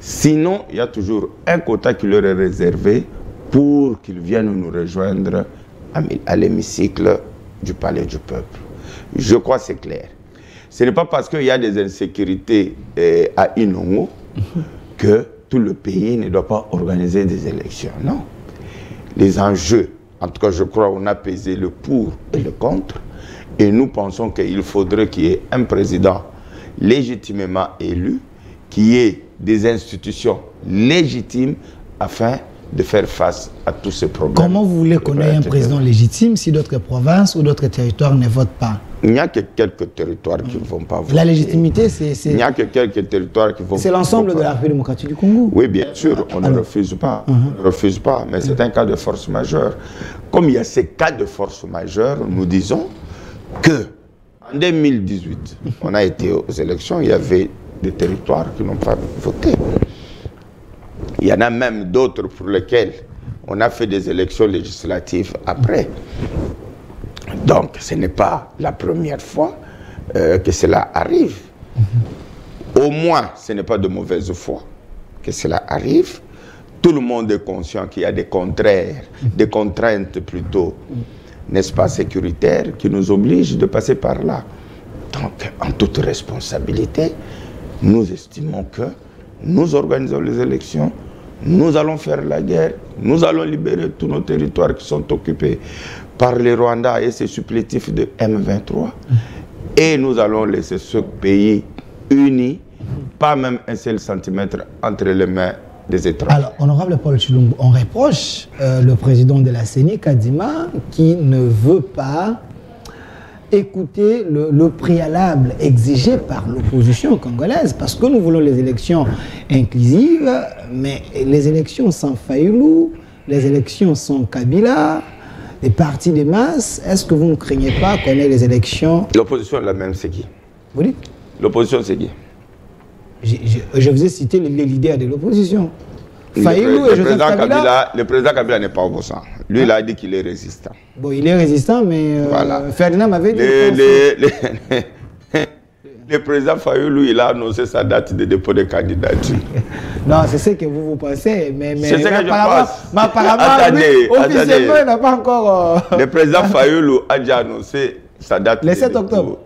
Sinon, il y a toujours un quota qui leur est réservé pour qu'ils viennent nous rejoindre à l'hémicycle du Palais du Peuple. Je crois que c'est clair. Ce n'est pas parce qu'il y a des insécurités à Inongo que tout le pays ne doit pas organiser des élections. Non. Les enjeux, en tout cas, je crois qu'on a pesé le pour et le contre. Et nous pensons qu'il faudrait qu'il y ait un président légitimement élu, qui ait des institutions légitimes afin de faire face à tous ces problèmes. Comment vous voulez qu'on ait un président légitime si d'autres provinces ou d'autres territoires ne votent pas? Il n'y a que quelques territoires qui ne vont pas voter. La légitimité, c'est... Il n'y a que quelques territoires qui vont... C'est l'ensemble de la République démocratique du Congo. Oui, bien sûr, on ne refuse pas. On ne refuse pas, mais c'est un cas de force majeure. Comme il y a ces cas de force majeure, nous disons que en 2018, on a été aux élections, il y avait des territoires qui n'ont pas voté. Il y en a même d'autres pour lesquels on a fait des élections législatives après. Donc, ce n'est pas la première fois que cela arrive. Au moins, ce n'est pas de mauvaise foi que cela arrive. Tout le monde est conscient qu'il y a des contraintes plutôt, n'est-ce pas, sécuritaires, qui nous obligent de passer par là. Donc, en toute responsabilité, nous estimons que nous organisons les élections, nous allons faire la guerre, nous allons libérer tous nos territoires qui sont occupés par les Rwandais et ses supplétifs de M23. Et nous allons laisser ce pays uni, pas même un seul centimètre entre les mains des étrangers. Alors, honorable Paul Tshilombo, on reproche le président de la CENI, Kadima, qui ne veut pas écouter le préalable exigé par l'opposition congolaise, parce que nous voulons les élections inclusives, mais les élections sans Fayoulou, les élections sans Kabila, les partis de masse, est-ce que vous ne craignez pas qu'on ait les élections? L'opposition la même, c'est qui? Vous dites? L'opposition, c'est qui? Je vous ai cité les leaders de l'opposition. Fayoulou et Joseph Kabila. Le président Kabila n'est pas opposant. Lui, il a dit qu'il est résistant. Bon, il est résistant, mais voilà. Ferdinand m'avait dit... Le président Fayoulou, il a annoncé sa date de dépôt de candidature. Non, c'est ce que vous pensez, mais c'est ce que je pense. Mais apparemment, officiellement, il n'a pas encore... Le président Fayoulou a déjà annoncé sa date le 7 octobre.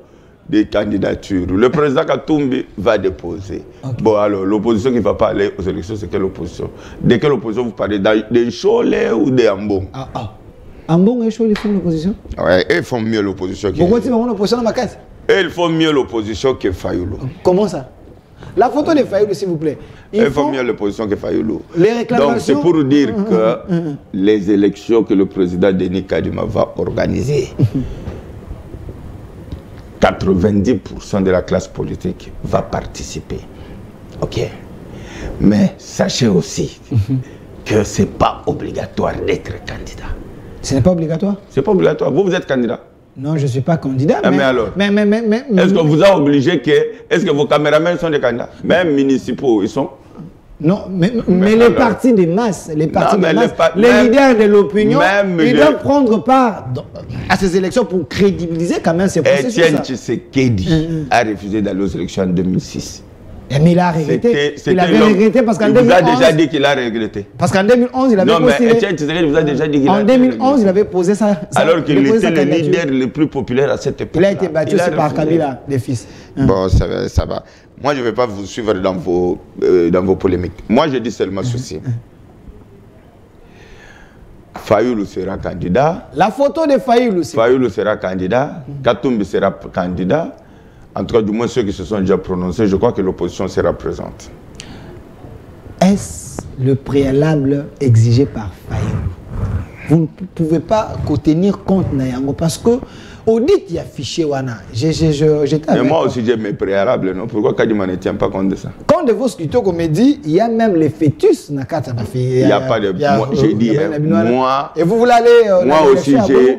De candidature. Le président Katumbi va déposer. Okay. Bon, alors, l'opposition qui ne va pas aller aux élections, c'est quelle opposition? De quelle opposition vous parlez? Des Cholet ou des Ambon? Ambon et Cholet font l'opposition? Oui, ils font mieux l'opposition que... Pourquoi tu font l'opposition dans ma case? Ils font mieux l'opposition que Fayoulou. Comment ça? La photo de Fayoulou, s'il vous plaît. Ils font mieux l'opposition que Fayoulou. Les réclamations... Donc, c'est pour dire que les élections que le président Denis Kadima va organiser... 90% de la classe politique va participer. OK. Mais sachez aussi que ce n'est pas obligatoire d'être candidat. Ce n'est pas obligatoire? Ce n'est pas obligatoire. Vous êtes candidat? Non, je ne suis pas candidat. Mais alors? Est-ce que vous a obligé que... Est-ce que vos caméramans sont des candidats? Même municipaux, ils sont? Non, mais les partis de masse, les leaders de l'opinion, ils doivent prendre part à ces élections pour crédibiliser quand même ces processus. Etienne Tshisekedi a refusé d'aller aux élections en 2006. Mais il a regretté. Il avait regretté parce qu'en 2011... Il vous a déjà dit qu'il a regretté. Parce qu'en 2011, il avait posé... Non, mais Étienne Tshisekedi vous a déjà dit qu'il a regretté. En 2011, il avait posé ça. Alors qu'il était le leader le plus populaire à cette époque. Il a été battu aussi par Kabila, les fils. Bon, ça va. Moi, je ne vais pas vous suivre dans vos polémiques. Moi, je dis seulement ceci. Fayoulou sera candidat. La photo de Fayoulou. Fayoulou sera candidat. Katumbi sera candidat. En tout cas, du moins ceux qui se sont déjà prononcés, je crois que l'opposition sera présente. Est-ce le préalable exigé par Fayoulou? Vous ne pouvez pas tenir compte Nayango parce que audit il y a fichier wana. Mais moi aussi j'ai mes préalables, non? Pourquoi Kadima ne tient pas compte de ça? Quand de vos scriptos comme dit, il y a même les fœtus na kata ba fait. Il n'y a pas de j'ai dit moi. Et vous voulez aller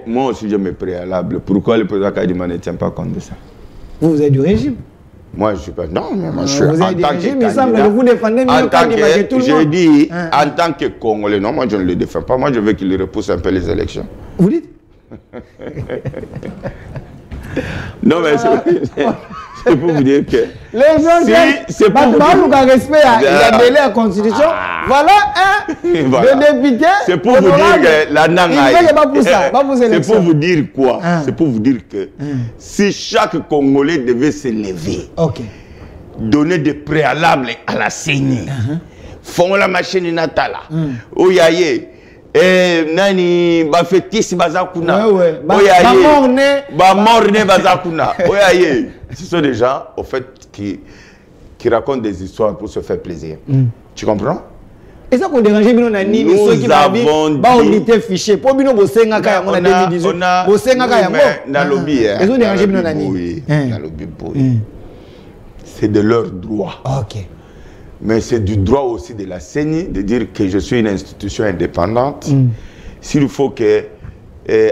moi aussi j'ai mes préalables. Pourquoi le président Kadima ne tient pas compte de ça? Vous êtes du régime. Moi, je ne suis pas... Non, mais moi, je suis en tant que candidat. Vous défendez mieux Kadima que tout le monde. J'ai dit, en tant que Congolais, non, moi, je ne le défends pas. Moi, je veux qu'il repousse un peu les élections. Vous dites? Non, mais c'est pour vous dire que... Les gens c'est pour vous dire... respect à la Constitution. Voilà le député... C'est pour vous dire que la nangaï... C'est pour vous dire quoi? C'est pour vous dire que si chaque Congolais devait se lever, donner des préalables à la CENI, font la machine natala, oyaye, nani bafetis bazakuna morne bazakuna oyaye. Ce sont des gens au fait qui racontent des histoires pour se faire plaisir. Tu comprends? Et ça qu'on dérange bino na nini ceux qui ba auditer fichier pour bino bosenga ka yango na 2018 bosenga ka yango na lobby ils ont dérangé bino na nini na lobby. C'est de leur droit. OK. Mais c'est du droit aussi de la CENI de dire que je suis une institution indépendante. S'il faut que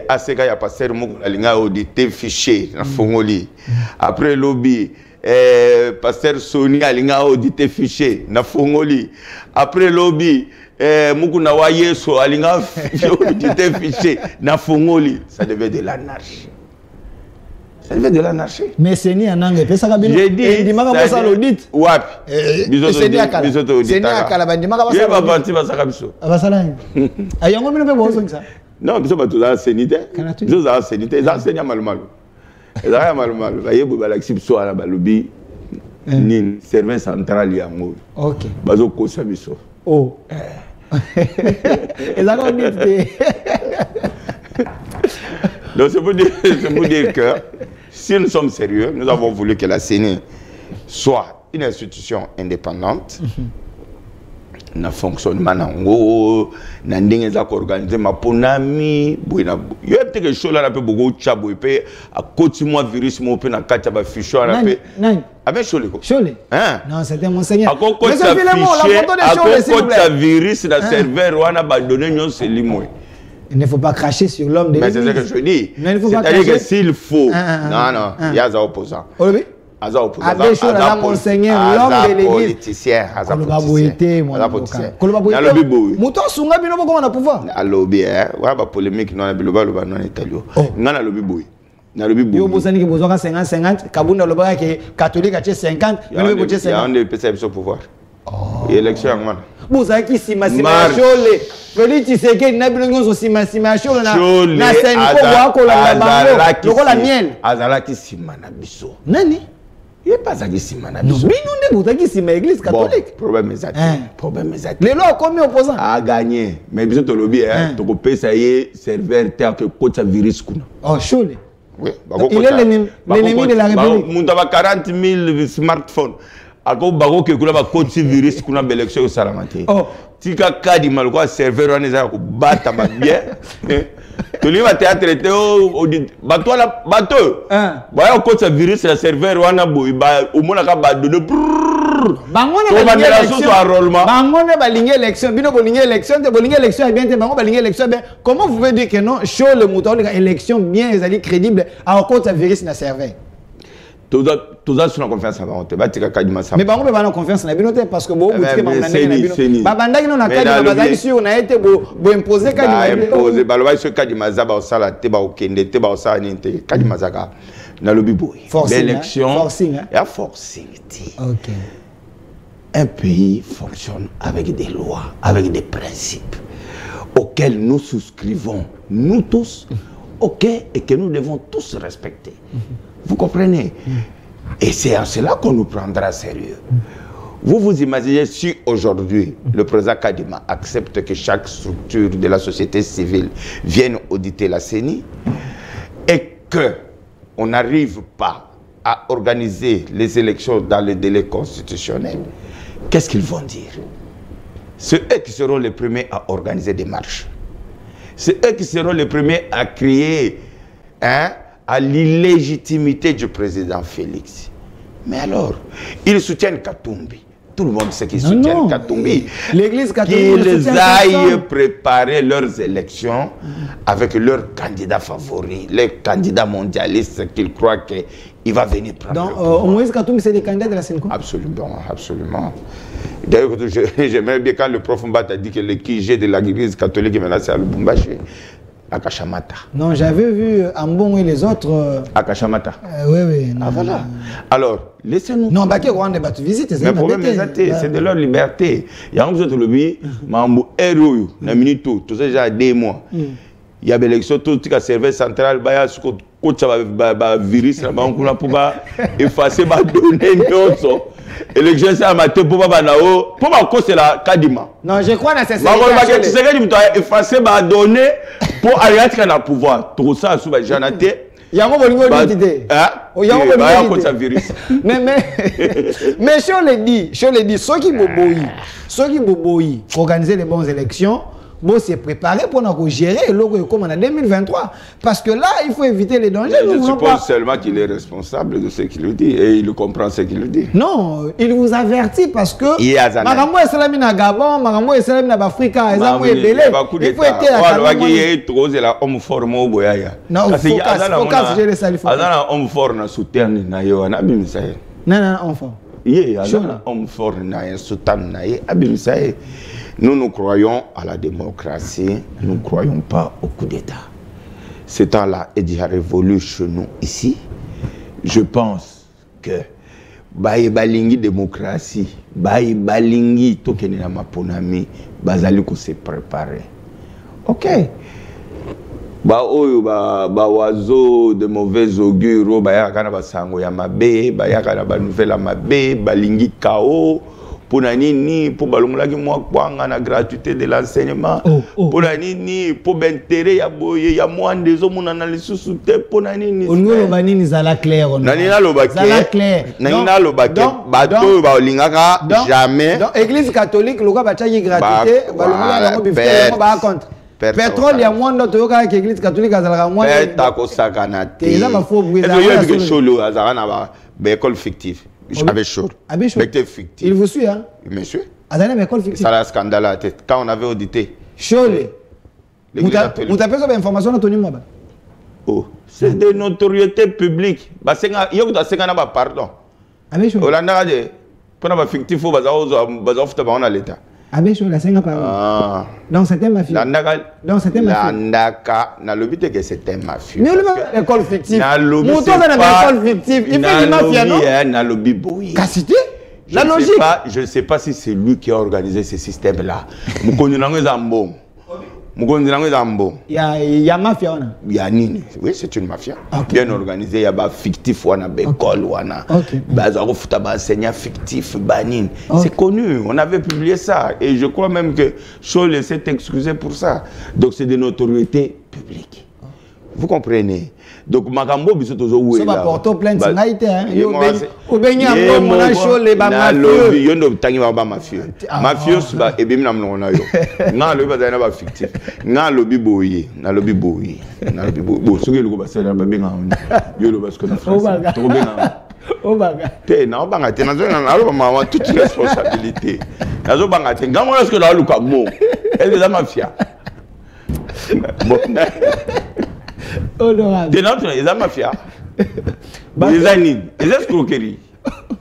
ACK ya passer mokulinga auditer fichier na Fongoli. Après lobby pasteur Sony alinga auditer fichier na Fongoli. Après lobby mukuna wa Yeso alinga auditer fichier na Fongoli. Ça devait de l'anarchie. Ça devait de l'anarchie. Mais c'est ni anange pesa kabino. J'ai dit il maka bossa l'audit. Wapi? Bisoto audit. C'est ni akala bandi maka bossa. Yeba banti basaka biso. Abasala. Ayango bino pe bozo ngisa. Non, biso batu za senité. Biso za senité, za senya malumalu. Za malumalu. Bayebo balaxi biso ala balobi. Ni service central yango. OK. Bazo kosa biso. Oh. Et ça on dit. Donc c'est pour dire que si nous sommes sérieux, nous avons voulu que la CENI soit une institution indépendante. Na fonctionnement nango na ndenge za ko organiser maponami boina yo peut que chose là peut beaucoup chabo et puis à côté moi virus mo pe na kati ba ficho na pe avec chole ko chole non c'était mon seigneur à côté ça virus na serveur wana ba donner nyon c'est limo. Il ne faut pas cracher sur l'homme de l'église. Mais c'est ce que je dis. C'est-à-dire que s'il faut non il y a des opposants. Monseigneur, l'homme de l'église. Politicien, polémique, non, yo bosani ke bozoka 50-50 kabunda lobaka ke catholique a 50 mais boche 50 on est pesa au pouvoir. Élection ngwana bozaki sima chole Félix Tshisekedi na bino ngonso sima chole na sen ko wa ko la bango lokola miel azalaki sima na biso nani il pas ça qui sima na biso bino nde bozaki sima église catholique problème exact les lois comme opposant a gagné mais biso to lobby to ko pesa ye serveur tel que coach virus kuna chole. Oui, il est l'ennemi de la République. Il y a 40 000 smartphones. Ako bago ke kula ba coach virus kuna élection au salamate. Tika kadi malko serveur on eza ko bata ba bien. To li va traité au bato la bato. Ba coach virus la serveur wana boy ba o mona ka ba de bangone balingi élection bino bolingi élection te bolingi élection bien te bango balingi élection bien. Comment vous pouvez dire que non show le mouton élection bien ezali crédible à compte virus na serveur tout ça sur la confiance à honte batika kadima ça mais bango ba na confiance na bino te parce que bo boutike ba bino ba bandaki non na kadima bazali sur na été bo imposer kadima imposer ba loba sur kadima za ba osala te ba okende te ba osala ni te kadima zaka na lobi boy l'élection forcing ya forcing. OK. un pays fonctionne avec des lois, avec des principes auxquels nous souscrivons, nous tous, et que nous devons tous respecter. Vous comprenez? Et c'est en cela qu'on nous prendra sérieux. Vous vous imaginez si aujourd'hui le président Kadima accepte que chaque structure de la société civile vienne auditer la CENI et qu'on n'arrive pas à organiser les élections dans les délais constitutionnels, qu'est-ce qu'ils vont dire? C'est eux qui seront les premiers à organiser des marches. C'est eux qui seront les premiers à crier à l'illégitimité du président Félix. Mais alors, ils soutiennent Katumbi. Tout le monde sait qu'ils soutiennent Katumbi. L'Église catholique qu'ils aillent préparer leurs élections avec leurs candidats favoris, les candidats mondialistes qu'ils croient qu'il va venir prendre. Donc, Moïse Katumbi, c'est des candidats de la CENCO? Absolument, absolument. D'ailleurs, j'aimerais bien quand le prof Mbata a dit que le QG de l'Église catholique est menacé à Lubumbashi. À Kachamata. Non, j'avais vu Ambon et les autres. À Kachamata. Oui, oui. Ah, voilà. Alors, laissez-nous. Non, Baké Rwanda va te visiter. Mais le problème, c'est de leur liberté. Il y a un peu de lobby, Mambo Héros, na minute, tout ça, déjà 2 mois. Il y a l'élection, tout le service central, il y a ce que virus, pour effacer, donner une élection, c'est à matin pour c'est la Kadima. Non, je crois que c'est ça. Tu sais que tu as effacé, donner pour aller à la pouvoir. Tout ça, c'est Janaté. Il y a un peu de idée. Il y a un peu de virus. Mais je le dis, ceux qui boboyi, organiser les bonnes élections, bon, c'est préparé pour nous gérer le comme en 2023. Parce que là, il faut éviter les dangers. Je suppose seulement qu'il est responsable de ce qu'il dit et il comprend ce qu'il dit. Non, il vous avertit parce que Marambo est salami na Gabon, Marambo est salami na Afrika, il faut être à homme formé au boyaya. Non, focus, j'ai les salis. Azana homme fort na souterne na yo na bimisa. Non, enfant. Azana homme fort na souterne na ye abimisa. Nous croyons à la démocratie, nous ne croyons pas au coup d'État. Ce temps-là est déjà révolu chez nous ici. Je pense que balingi démocratie, balingi tokenina maponami, bazali ko se préparer. Ok. Oyo de mauvais augure, bayaka na basango ya mabe, bayaka na ba nouvelle mabe, balingi kao. Pour nini pour balongolaki moi kwanga na gratuité de l'enseignement pour nini pour bentéré ya boye ya moi ndezo mona na lisusu te pour nini ongo banini zala clair on nani na lobaki zala clair nani na lobaki bato ba olingaka jamais donc église catholique loka bataki gratuité balongola ngo bifé ngo ba contre pétrole ya mwando toyoka que église catholique azalaka mwando peta ko sakana te eza ba faux bruit ça yo que cholo azalaka na ba école fictive. Avec chaud. Fictif. Il vous suit, hein? Monsieur. C'est un scandale à la tête. Quand on avait audité. Chole. Vous avez besoin d'informations dans ton numéro? Oh, c'est de notoriété publique. Il y a pardon. Holanda, pour un fictif, il y a l'État. Donc c'était ma fille. Donc c'était ma fille. Landaka, na lobité que c'était ma fille. Mais l'école fictive. L'école fictive. Il fait une mafia, non? Na lobby boui. Cassité? La logique. Je ne sais pas si c'est lui qui a organisé ce système-là. Il y a mafia. Il y a Nini. Oui, c'est une mafia. Bien organisée. Il y a des fictifs, école, enseignants fictifs, banin. C'est connu. On avait publié ça. Et je crois même que Cholle s'est excusé pour ça. Donc c'est de notoriété publique. Vous comprenez? Donc Makambo biso tozo où ça va porter plainte naïté hein yo bengi ambo mona Cholle ba mafieux yo ndo tangi ba mafieux mafieux ba ebimi na mno na yo nga lo ba zana ba fictif nga lobi boye na lobi boye bo soki lo ba sala ba benga yo lo ba sko na France to benga obaga te na obanga te na zo na lo ma toute responsabilité na zo banga te nga mona sko na luka mo elle est mafia bon honorable. De notre, ils ont mafia. Les années, les escroqueries.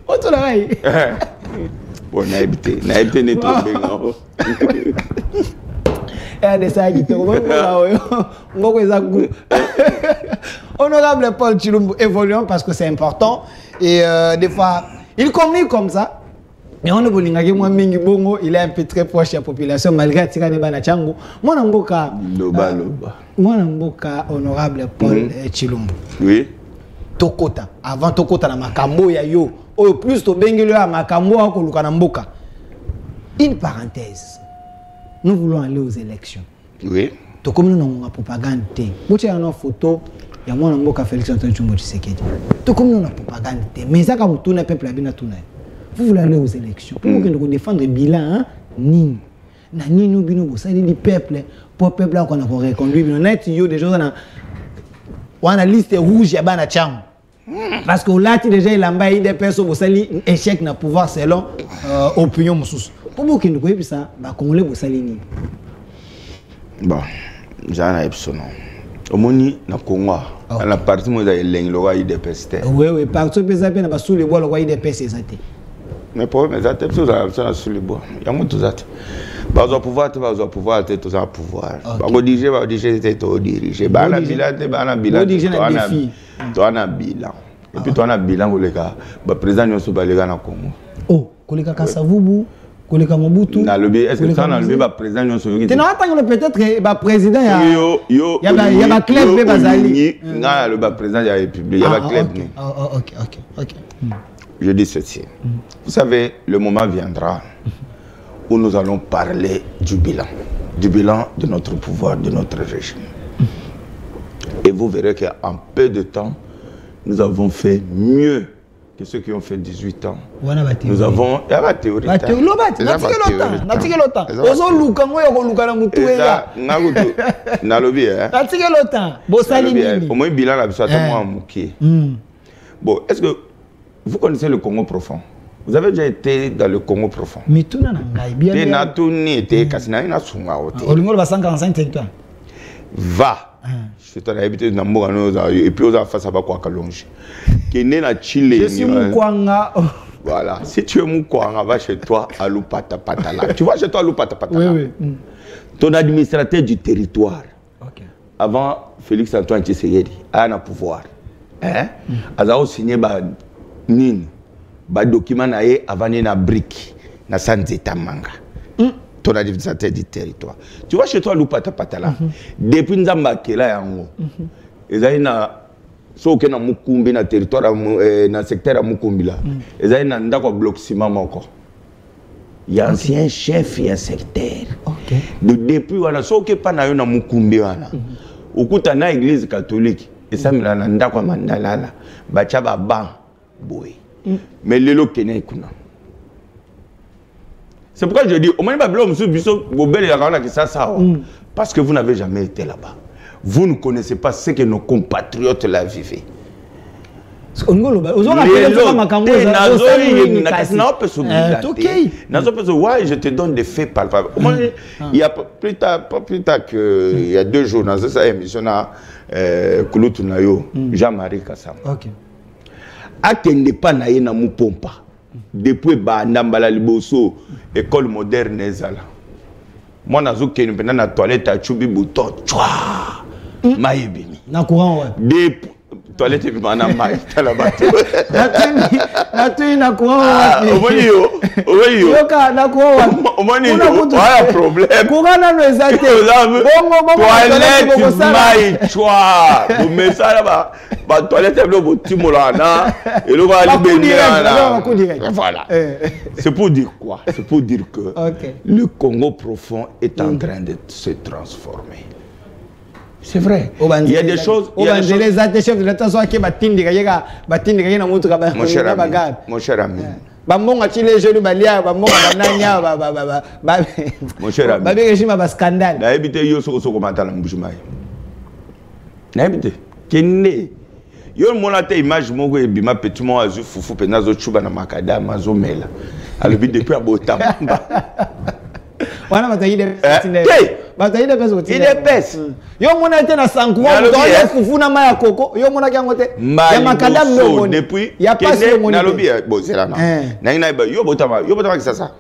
On te l'a dit. Bon, naïveté n'est pas bien. Honorable Paul Tshilumbu, évoluons parce que c'est important. Et des fois, il communique comme ça. Mais on a bolingaki moi mingi bongo, il est un peu très proche de la population malgré tika ne bana chango. Moi namboka loba. Moi namboka honorable Paul Chilumbu. Oui. Tokota avant tokota na makambo ya yo. Au plus to bengelo ya makambo ko luka na mboka. Une parenthèse. Nous voulons aller aux élections. Oui. To comme nous avons propagande. Vous avez une photo, il y a mon mboka Félix Antoine Tshombo Tshisekedi. To comme nous avons propagande. Mais ça quand vous tournez peuple abina tourner. Vous voulez aller aux élections. Pour que défendre le bilan hein, ni na ni nous bino ça dit peuple pour peuple là qu'on a reconduit bino net yo des choses on a liste rouge ya bana cham. Parce que là déjà il a mbaye des personnes au sali échec na pouvoir selon opinion mususu. Pour vous qui nous connaissez ça, bah congolais vous sali ni. Bon, j'en ai besoin. Au moni na Congo, à la partie moi j'ai l'engloba IDPS. Oui, partout pesa bien na sous les bois le roi IDPS exacté. Mais pour mais ça tout ça sur les bois. Il y a mon tout ça. Bah au pouvoir, tout ça pouvoir. Bah diriger c'était diriger. Bah na bilan, toi na bilan. Et puis toi na bilan au les gars, bah président nous sur les gars na Congo. Oh, koleka Kasavubu. Mobutu. Est-ce que ça, on a levé le président Nyonso? Tu n'as pas peut-être le président. Il y a un club de Bazali. Non, le président de la République. Il y a un club. Ok. Je dis ceci. Vous savez, le moment viendra où nous allons parler du bilan de notre pouvoir, de notre régime. Et vous verrez qu'en peu de temps, nous avons fait mieux que ceux qui ont fait 18 ans. Nous avons... Il y a la théorie. La théorie. Bon, est-ce que vous connaissez le Congo profond? Vous avez déjà été dans le Congo profond? Mais tout n'a va. Je t'en ai habité dans Morano et puis aux affaires ça va quoi Kalonji. Qui est né à Chili. Je suis Moukwanga. Voilà. Si tu es Moukwanga, va chez toi à Lupata Patala. Tu vas chez toi à Lupata Patala. Oui. Ton administrateur du territoire. Okay. Avant Félix Antoine Tshisekedi, a un pouvoir. Hein? Azao signé ba nin ba document na ye avant na brique na sanzeta manga. Ton administrateur du territoire. Tu vas chez toi, Lupata Patala. Depuis Nzamba Kela yango. Ezali na soke na Mukumbi na territoire na secteur à Mukumbi là. Ezali na ndako bloc ciment moko. Il y a ancien chef et un secteur. OK. Depuis wana soke pa na yo na Mukumbi wana. Ukuta na église catholique et ça na ndako mandalala. Bacha ba ban boy. Mais lelo kene kuna. C'est pourquoi je dis, au moins, parce que vous n'avez jamais été là-bas. Vous ne connaissez pas ce que nos compatriotes là vivaient. Je te donne des faits palpables. Il y a plus tard que il y a 2 jours dans cette émission Jean-Marie Kassam. Akende pa na ye na Mupompa. Depuis Ndambala Liboso, école moderne ezala. Moi nazo kenu pena na toilette a chubi bouton chwa. Maïbimi. Na courant ouais. Depuis toilette bi mana mai tala bato. Na tu na courant ouais. Omoyo. Yoka na courant ouais. Omoyo. Voilà problème. Courant na no ezate. Bongo toilette mai chwa. Bo mesala ba toilette blo bo timolana et le va libérer. Voilà. C'est pour dire quoi? C'est pour dire que le Congo profond est en train de se transformer. C'est vrai. Il y a des choses. Il y a des chefs de l'État qui batindika na mutu ka ba. Mon cher ami. Bamonga chile jeune balia bamonga bananya mon cher ami. Ba régime ba scandale. Na habité yo soko matala mbujimai. Na habité. Kenne. Yo monate image moko e bima petit mo azu fufu pe nazo chuba na makada mazo mela. Alobi depuis abotamba. Wana batayide batayide peso il est pèse. Yo monate na sankuwa doya fufu na maya koko yo monaki yangote ya makada mlo depuis ya passe mon alobi bon c'est là non. Na yo botama ki ça.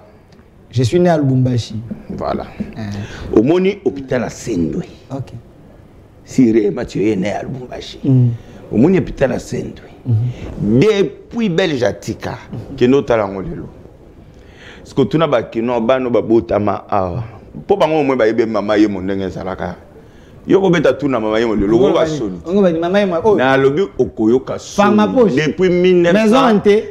Je suis né à Lubumbashi. Voilà. Au moni hôpital à Sendwe. OK. Si réellement tu es né à Lubumbashi. Au moni hôpital à Sendwe. Depuis Belgique que nous talangolelo. ce que tu n'as pas qui n'ont pas no babotama ah pour pas moi ba yebe mama ye mon ndenge salaka yo ko beta tuna mama ye mon le logo ba soni na lobi okoyoka soni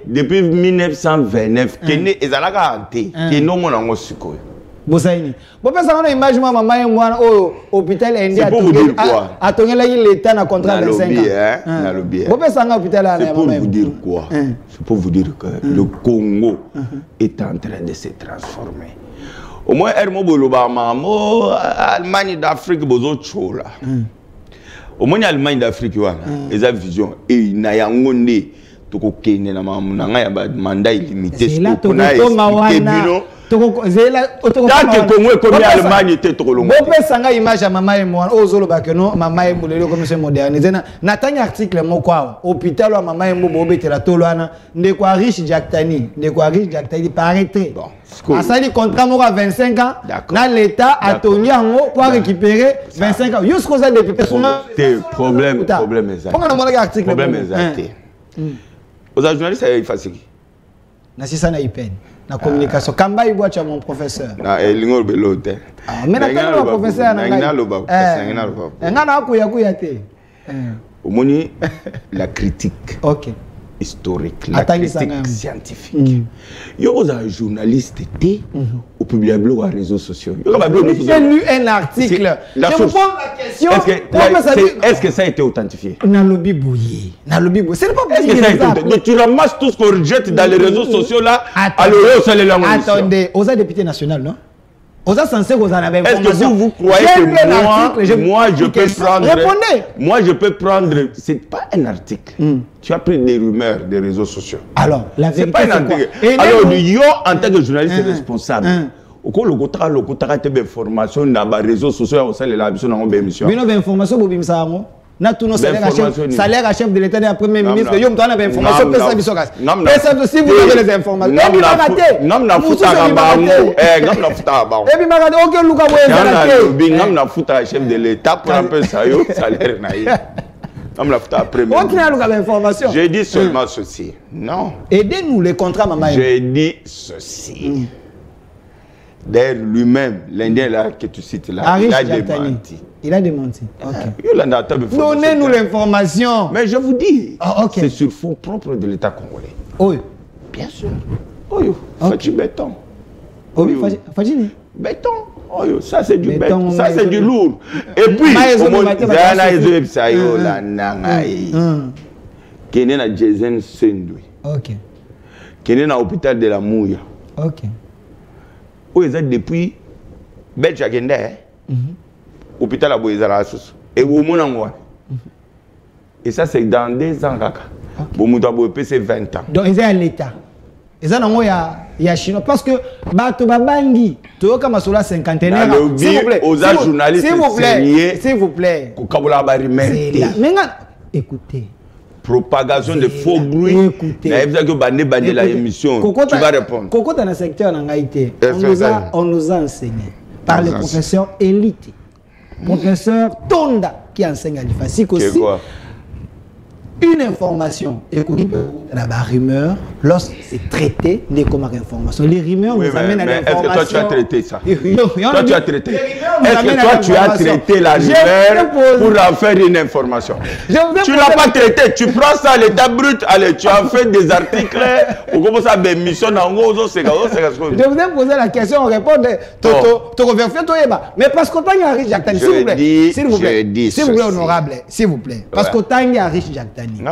depuis 1929 kene ezalaka ante keno mona ngo sikoyo Bosaini. Bon, ça on a image maman et moi au hôpital indien à tourner l'état na contrat 25 ans. Bon, ça on hôpital là. C'est pour vous dire quoi? C'est pour vous dire que le Congo est en train de se transformer. Au moins Hermo Boloba mamo Allemagne d'Afrique bozo chola. Au moins Allemagne d'Afrique wana, ils ont vision et na yangonde to ko kene na mamuna ya mandat illimité ce qu'on a expliqué. Tant que Congo est comme l'Allemagne était trop long. Bon, ça image à maman et moi. Oh, zolo bakeno, maman et moulé comme c'est modernisé. Nathan article mon quoi. Hôpital ou maman et moulé te la toloana. Ne quoi riche Jactani, ne quoi riche Jactani paraîtrait. Bon. À ça dit contrat moi à 25 ans. Dans l'État a tenu en haut pour récupérer 25 ans. Jusqu'aux ça depuis personne. Problème est ça. Comment on a article? Problème est ça. Aux journalistes c'est facile. Na si ça na ipen. La communication. Kamba il boit mon professeur. Na elingol belote. Ah mais na le professeur na ngina loba. Ngina loba. Ngana akuya te. Omoni la critique. OK. Historique, la critique scientifique. Yo aux journalistes té au public blog aux réseaux sociaux. J'ai lu un article. Je vous pose la question. Est-ce que ça a été authentifié? Na lobby bouillé. Na lobby bouillé. C'est pas possible. Tu ramasses tout ce qu'on jette dans les réseaux sociaux là. Alors attendez, aux députés nationaux, non? Aux censés vous en avez information. Est-ce que vous croyez que moi je peux prendre? Répondez. Moi je peux prendre. C'est pas un article. Tu as pris des rumeurs des réseaux sociaux. Alors la vérité c'est pas un article. Alors yo en tant que journaliste responsable. Au cours le kotaka te information dans les réseaux sociaux au sein de la mission dans une émission. Mais non information bobim ça ngo. Na tout nos salaire à chef de l'État et à premier ministre. Yo m'tona information pesa biso gas. Pesa si vous avez les informations. Et puis maraté. Ngam na futa bango. Ngam na futa bango. Et puis maraté aucun luka boye. Ngam na futa chef de l'État pour un peu ça yo salaire na yi. Ngam na futa premier. Aucun luka d'information. J'ai dit seulement ceci. Non. Aidez-nous les contrats maman. J'ai dit ceci. D'ailleurs, lui-même, l'Indien là que tu cites là, il a démenti. Il a démenti. Ok. Donnez-nous l'information. Mais je vous dis, okay. C'est sur fonds propres de l'État congolais. Oui. Bien sûr. Oui. Fati béton. Oui. Fati béton. Oui. Ça c'est du béton. Ça c'est du lourd. Et puis, qui est dans Jason Sendui. Ok. Qui est dans l'hôpital de la Mouya. Ok. Où ils sont depuis Belgique, hôpital à Boïzara, et au Mounangwa. Et ça, c'est dans 2 ans. Boumoutaboué, c'est 20 ans. Donc, ils sont à l'État. Ils sont dans le Chinois. Parce que, Bato Babangi, tu vois comme sur la cinquantenaire. S'il vous plaît, aux journalistes, s'il vous plaît. Écoutez. Propagation de faux bruits. Écoutez. La émission. Tu vas répondre. Coco dans le secteur en Haïti, on nous a enseigné par le professeur Élite, professeur Tonda qui enseigne à l'IFASIC aussi. Une information, écoutez, la rumeur, lorsque c'est traité, n'est comme information. Les rumeurs nous amènent à l'information. Est-ce que toi tu as traité ça? Toi tu as traité. Est-ce que toi tu as traité la rumeur pour en faire une information? Tu ne l'as pas traité. Tu prends ça à l'état brut, allez, tu as fait des articles, ou comment ça, des missions dans le Je vous ai posé la question, on répond mais parce qu'autant il y a riche Jactani, s'il vous plaît. S'il vous plaît, honorable, s'il vous plaît. Parce qu'autant il y a riche Jactani. Il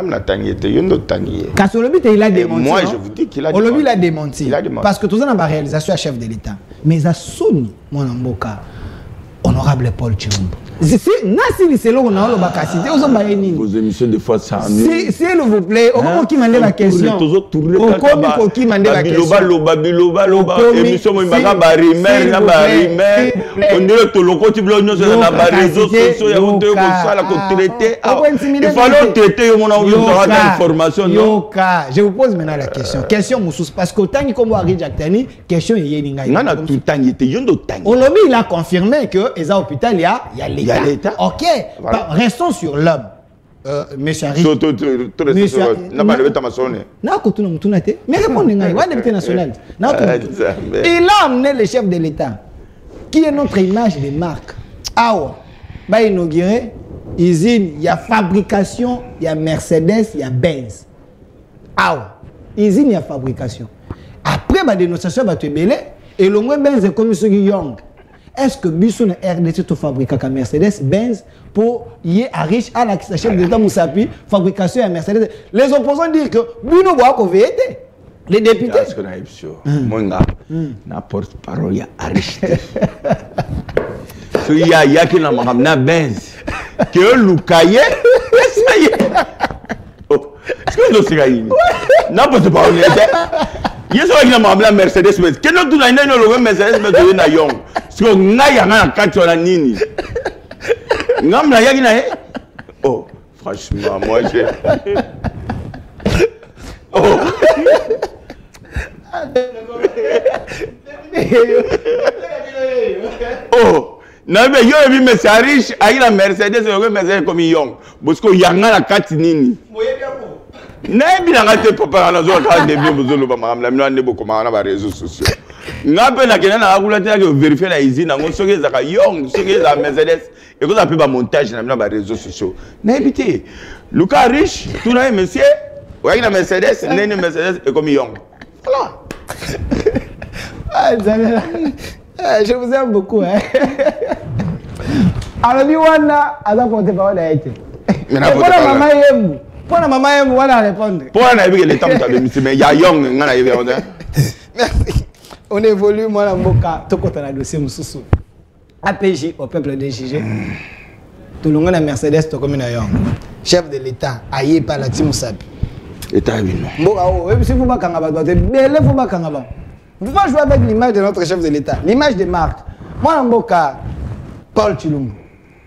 a démenti. Moi, je vous dis qu'il a démenti. Il a démenti. Parce que tout ça n'a pas réalisation à chef de l'État. Mais à Sony, mon amboka, honorable Paul Chirumbo. Vos émissions de fois ça. S'il vous plaît, on qui m'a la question. On qui m'a la question. Émission on dirait que le côté blanc nous dans les réseaux sociaux il y a un truc comme ça la traiter. Il fallait traiter mon information. Je vous pose maintenant la question. Question Moussous parce que tant comme Ari Jactani, question Yeninga. Il a confirmé que les hôpitaux il y a l'État. Ok, voilà. Restons sur l'homme. Monsieur Henri. Mais répondez-moi, il député national. Il a amené le chef de l'État, qui est notre image de marque. Ah, il a inauguré usine, il y a fabrication, il y a Mercedes, il y a Benz. Ah, usine, il y a fabrication. Après, la dénonciation va te belé, et le moins Benz est comme ceux qui Young. Est-ce que Bissou na RDC to fabrique à Mercedes Benz pour y aller riche à la chef de l'État Moussapi fabrication à Mercedes? Les opposants disent que Bruno Bois été les députés. Est-ce que moi na porte-parole ya Ariste. So ya qui na mamna Benz que Lukaye ça y est. Oh, est-ce que nous c'est na porte-parole Yes, I am a Mercedes. Cannot do I know Mercedes na young. So ngaya na kacho na nini. Ngam na yagina eh. Oh, franchement moi je Oh. Oh, na be yo bi Mercedes riche, na Mercedes yo Mercedes comme young. Parce que yanga na kati nini. N'abi na ngate papa na zo ka debie bozolo ba mamla mino ande boko ma na ba réseaux sociaux ngape na kena na akula tena ke vérifier na izina ngo soke za ka young soke za Mercedes et ko za pe ba montage na ba réseaux sociaux n'abi te Luka riche tout na monsieur ouais na Mercedes nene Mercedes et comme young voilà. Je vous aime beaucoup hein. Alors bi wana ala porte parole a été mais na maman yemu pour la maman, elle va répondre. Pour la naïve, il est temps de mais il y a young, merci. On évolue, moi, la Moka, tout côté la dossier, Moussou. APJ, au peuple de Gigé. Tout le monde a Mercedes, tout comme une young. Chef de l'État, aïe par la team Sabi. État, oui, non. Bon, si vous ne pouvez pas jouer avec l'image de notre chef de l'État, l'image de Marc. Moi, la Moka, Paul Chilum.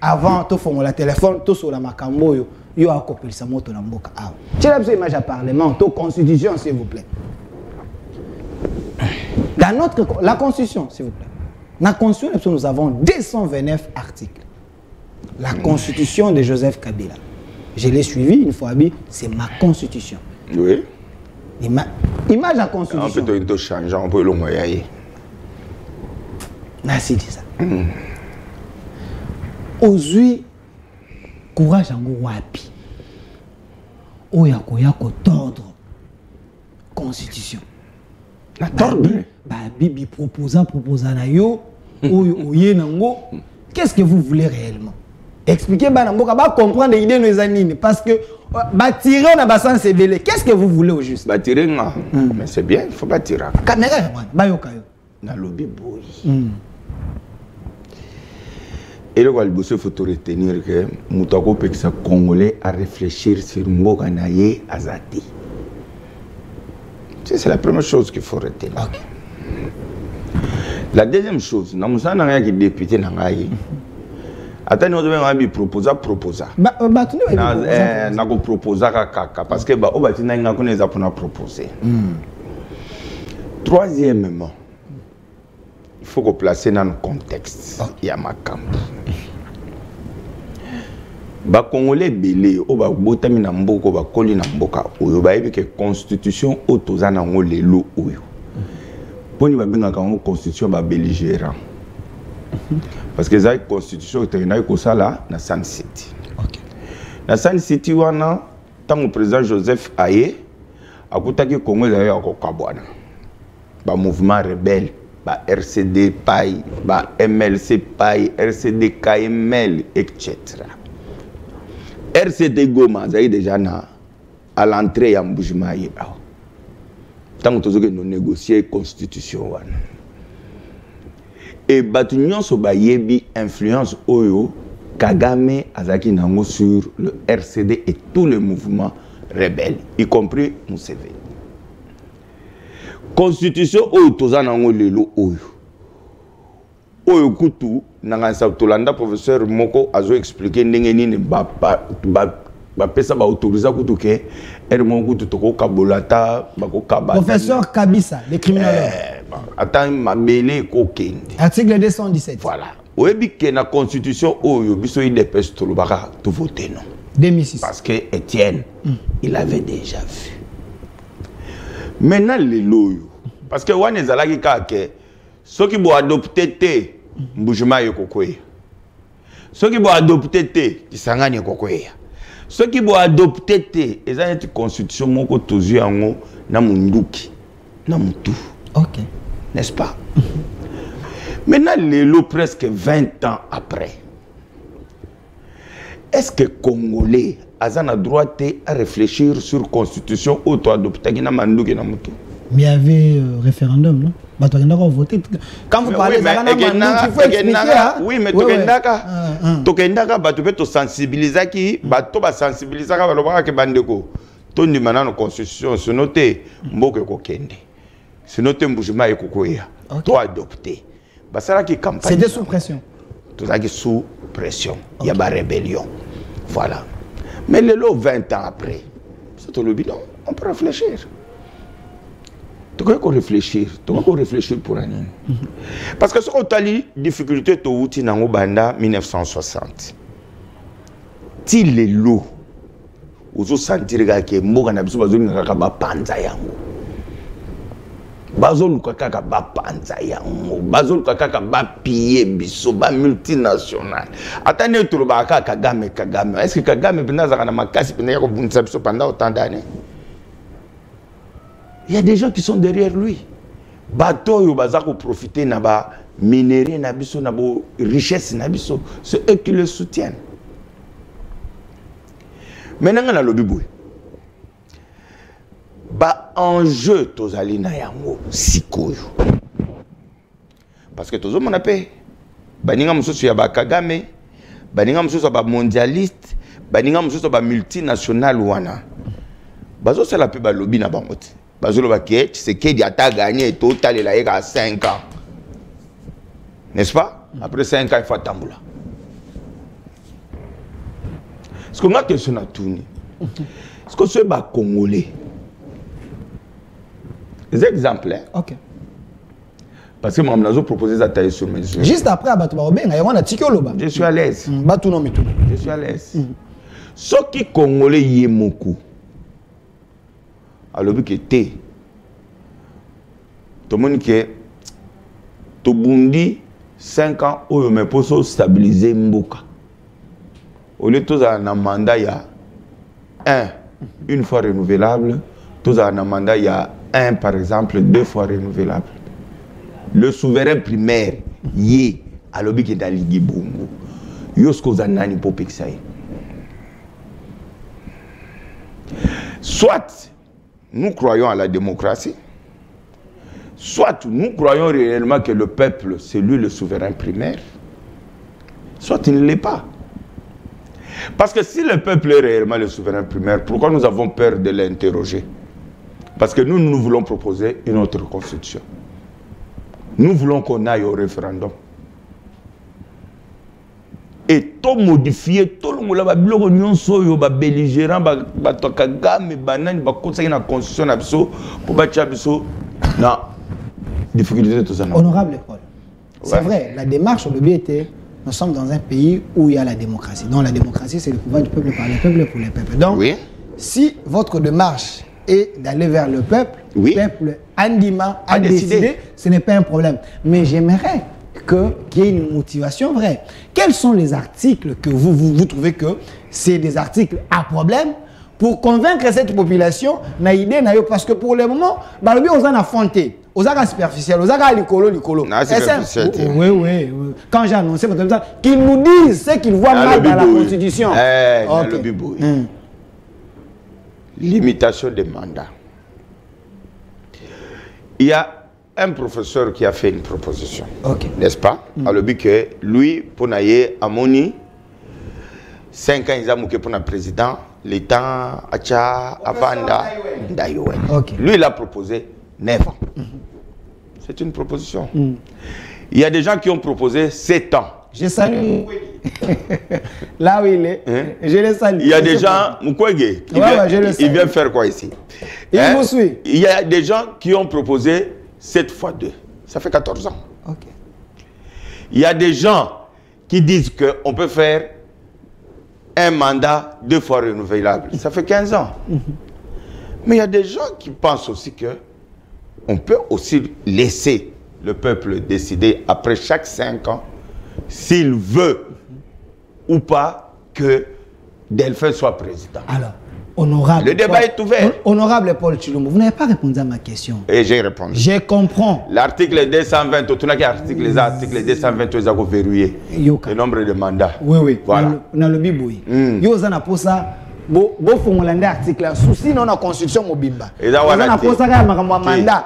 Avant, tout le téléphone, tout sur la Makamboyo. Yo a copié sa moto na mboka a. Tu as besoin image à parlement, to constitution s'il vous plaît. Dans notre la constitution s'il vous plaît. Dans la constitution nous avons 229 articles. La constitution de Joseph Kabila. Je l'ai suivi une fois c'est ma constitution. Oui. Image à constitution. On peut changer, on peut le moyen. Merci dit ça. Aujourd'hui courage en wapi oya ko tordre constitution la tordre ba bibi proposant na yo oyo oye nango qu'est-ce que vous voulez réellement expliquez ba namboka ba comprendre l'idée nos anines parce que ba tirer na ba sens belé qu'est-ce que vous voulez au juste ba tirer mais c'est bien il faut pas tirer caméra ba yo kayo na lobby boy. Et le il faut retenir que Moutako Peksa Congolais à réfléchir sur Mboka Naye Azati. C'est la première chose qu'il faut retenir. Okay. La deuxième chose, nous avons un député Nangaye. Attends, nous devons proposer. Nous proposer parce que nous avons proposé. Troisièmement, il faut qu'on place dans le contexte. Il y a ma camp. Les Congolais belé o ba botami na mboko ba koli na mboka oyo ba yebi ke constitution otoza na ngo lelo oyo. Poni ba benga ka constitution ba belligérant. Parce que la constitution est une sala na Sun City. OK. Na Sun City wana tant président Joseph Aye akutaki Congo ya ko kabwana. Ba mouvement rebelle ba RCD PAI, ba MLC PAI, RCD KML, etc. RCD Goma, ça y est déjà à l'entrée en Boujima. Tant que nous négocier la constitution. Et batunion so ba yebi influence Oyo, Kagame Azaki Nango sur le RCD et tous les mouvements rebelles, y compris Museveni. Constitution oyo tozana ngo lelo oyo oyo kutu nanga sa tolanda professeur moko azo expliquer ndenge nini ba pesa ba autoriser kutu ke ermo kutu toko kabolata bako kabata professeur Kabisa les criminologues attends mabele ko kende article 217 voilà oyebi ke na constitution oyo biso idps tolobaka to voter non 2006. Parce que Étienne, il avait déjà vu. Maintenant, les loyaux. Parce que on est allé que ceux qui vont adopter Mbujima et Kokoye. Ceux qui vont adopter Kisangani et Kokoye. Ceux qui vont adopter ils ont une constitution moko tozu yango na munduki na mutu. OK. N'est-ce pas? Maintenant, les lots presque 20 ans après. Est-ce que Congolais a droit à réfléchir sur la constitution auto-adoptée qui n'a pas de manduki? Mais il y avait référendum, non? Bah, tu as voté. Quand vous parlez de ça, il faut expliquer. Oui, mais tu peux te sensibiliser qui, tu vas sensibiliser qui bandeko. Ton dimana la constitution, c'est noté mboke kokende. C'est noté Mbujima et Kokoya. Toi adopté. Bah ça qui campagne. C'était sous pression. Tout ça qui sous pression. Il y a une rébellion. Voilà. Mais les lots 20 ans après, c'est le bilan. On peut réfléchir. Tu peux réfléchir. Tu peux réfléchir pour un an. Parce que ce qu'on a dit, difficulté to outil dans le Banda 1960. Si les lots, vous avez senti que Moga n'a pas besoin de panza yango. Bazol kaka ba panza yango. Bazol kaka ba piller biso ba multinational. Attendez tout le baka Kagame. Est-ce que Kagame pendant na makasi pendant ko bunisa biso pendant autant d'années? Il y a des gens qui sont derrière lui. Bateau yo bazako profiter na ba minerai na biso na bo richesse na biso, c'est eux qui le soutiennent. Maintenant on a le biboué. Ba enjeu tozali na yango sikoyo. Parce que tozo mona pe baninga mususu ya ba Kagame, baninga mususu ba mondialiste, baninga mususu ba multinational wana. Bazo sala pe ba lobby na bango. Bazolo baké, c'est qu'il a gagné total il a 5 ans. N'est-ce pas? Après 5 ans il faut attendre. Ce qu'on a question à tourner. Ce que c'est ba Congolais. Des exemples. OK. Parce que moi, je propose ça tailler sur mes yeux. Juste après, je suis à l'aise. Je suis à l'aise. Ce qui Congolais y est beaucoup. Alors, que tu tout le monde qui est tout bundi 5 ans où je peux stabiliser Mboka. Au lieu de tout ça, un mandat, il y a une fois renouvelable. Tout ça, un mandat, il y a par exemple, 2 fois renouvelable. Le souverain primaire, y à l'objet qui est dans l'Igi Bongo. Yosko Zanani Popexaï. Soit nous croyons à la démocratie, soit nous croyons réellement que le peuple, c'est lui le souverain primaire, soit il ne l'est pas. Parce que si le peuple est réellement le souverain primaire, pourquoi nous avons peur de l'interroger? Parce que nous voulons proposer une autre constitution. Nous voulons qu'on aille au référendum. Et tout modifier, tout le monde va be belligérant, ba Kagame, banane, ba conseiller la constitution pour bâtir non, difficulté tout ça. Honorable Paul, c'est vrai, la démarche au début était, nous sommes dans un pays où il y a la démocratie. Donc la démocratie, c'est le pouvoir du peuple par le peuple pour le peuple. Donc, si votre démarche est d'aller vers le peuple, le peuple Andima a décidé, ce n'est pas un problème. Mais j'aimerais qu'il y ait une motivation vraie. Quels sont les articles que vous trouvez que c'est des articles à problème pour convaincre cette population parce que pour le moment, on a affronté. Aux arts superficiels, aux arts licolo. Oui. Quand j'ai annoncé qu'ils nous disent ce qu'ils voient mal dans la Constitution. Limitation des mandats. Il y a un professeur qui a fait une proposition, n'est-ce pas? Alors, que lui, pour naïe, Amoni, 5 ans, il a mouqué pour le président, l'État, Acha, Avanda, Ndayouen. Lui, il a proposé 9 ans. C'est une proposition. Il y a des gens qui ont proposé 7 ans. Je salue. Là où il est, je le salue. Il y a des gens, Mukwege, il vient faire quoi ici? Il me suit. Il y a des gens qui ont proposé 7 fois 2. Ça fait 14 ans. Il y a des gens qui disent qu'on peut faire un mandat 2 fois renouvelable. Ça fait 15 ans. Mais il y a des gens qui pensent aussi que on peut aussi laisser le peuple décider après chaque 5 ans s'il veut ou pas que Delphin soit président. Alors, honorable. Le débat est ouvert. Honorable Paul Tshilombo, vous n'avez pas répondu à ma question. Et j'ai répondu. Je comprends. L'article 220, tout les articles 220, ils ont verrouillé le nombre de mandats. Oui, oui. Voilà. Dans le Biboui. Yo, on a posé ça. Bon, formulaire article. Souci non la constitution mobimba. Et ça, on a posé ça comme un mandat.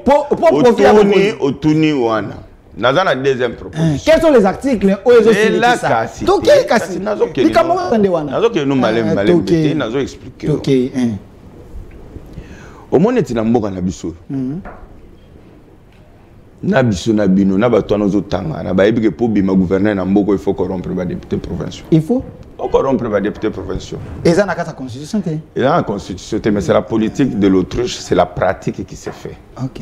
Pour profiter. Otuni wana. Nazana deuxième proposition. Quels sont les articles où ils ont signé ça? Ok, kasi. Nazo ke nous malem bete, nazo expliquer. Ok. Au moins eti na mboka na biso. Na biso na bino na bato nazo tanga na bayebi ke pour bima gouverner na mboko il faut corrompre ba députés provinciaux. Il faut corrompre ba députés provinciaux. Et ça na la constitution. Et dans la constitution, mais c'est la politique de l'autruche, c'est la pratique qui se fait. Ok.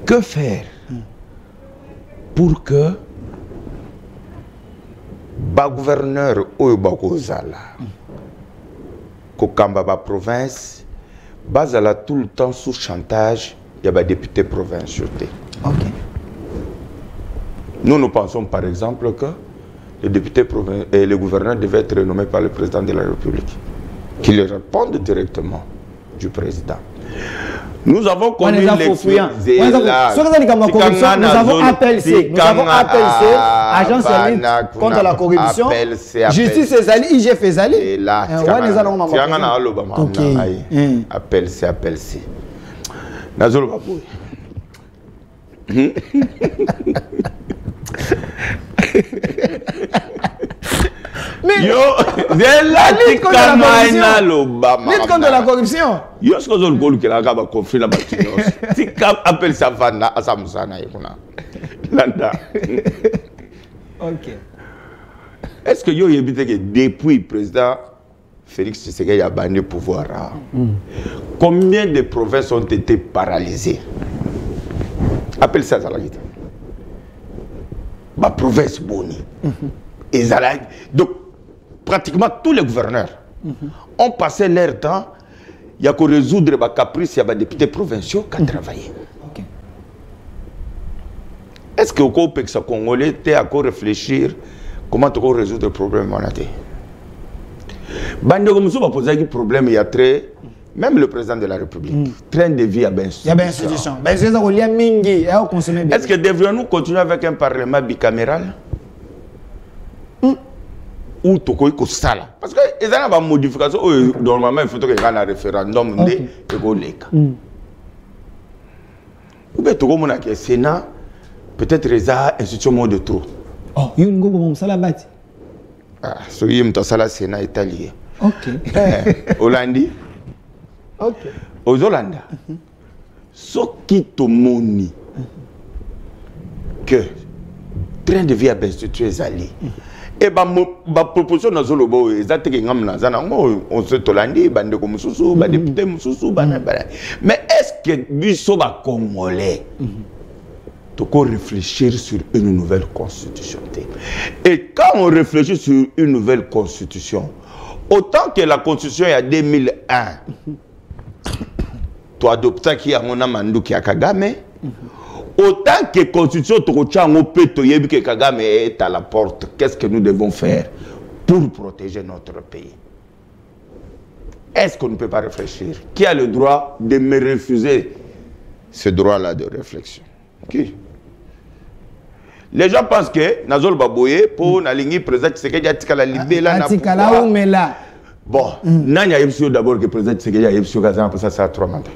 Que faire pour que ba gouverneur ou ba kozala kokamba ba province bazala tout le temps sous chantage il y a ba députés provinciaux. Ok. Nous pensons par exemple que les députés et les gouverneurs devaient être nommés par le président de la République, qui les répondent directement du président. Nous avons connu l'expérience. Nous avons appelé Agence contre la corruption, Justice Ezali, IGF Ezali. Et là, appel C. Nazolo Babou. Mais yo, la lutte contre la corruption. Yo, ce que je veux dire, c'est que conflit la bâtiment. Si cap appelle ça Vanda, à Samsana, Landa. Ok. Est-ce que yo évite que depuis le président Félix Tshisekedi a banni le pouvoir, combien de provinces ont été paralysées? Appelle ça la guitare. Ma province Boni. Donc, pratiquement tous les gouverneurs ont passé leur temps, il y a qu'à résoudre les caprices, il y a des députés provinciaux qui ont travaillé. Okay. Est-ce que au Congolais, tu as à réfléchir comment tu peux résoudre le problème en été? Bande comme ça, on va poser un problème, il y a très. Même le président de la République, train de vie à bien institution. Il y a bien institution. Est-ce que devrions-nous continuer avec un parlement bicaméral? Ou toko iko sala parce que ils ont une modification normalement il faut que il y ait un référendum de écoleka ou bien toko mona que Sénat peut-être les a institution de trop. Oh il ngo bon sala bati so yim to sala Sénat italien. OK. Hollandi. OK. Aux Hollanda. So qui to moni que train de vie à instituer Zali. Et ma proposition dans le bobo, exact que on se tolandi, bande comme Soussou, député Moussou, mais est-ce que Bissot va congolais doit réfléchir sur une nouvelle constitution? Et quand on réfléchit sur une nouvelle constitution, autant que la constitution il y a 2001, tu adoptes qui a mon amandou qui a Kagame. Autant que la constitution que Kagame est à la porte, qu'est-ce que nous devons faire pour protéger notre pays? Est-ce qu'on ne peut pas réfléchir? Qui a le droit de me refuser ce droit-là de réflexion? Qui? Les gens pensent que Nazol Baboye, pour Nalingi, président Tshisekedi, Atikala Libela, Atikala Oumela. Bon, Nanya Yepsio d'abord que le président Tshisekedi a Yepsio Gazan, pour ça, ça a 3 mandats.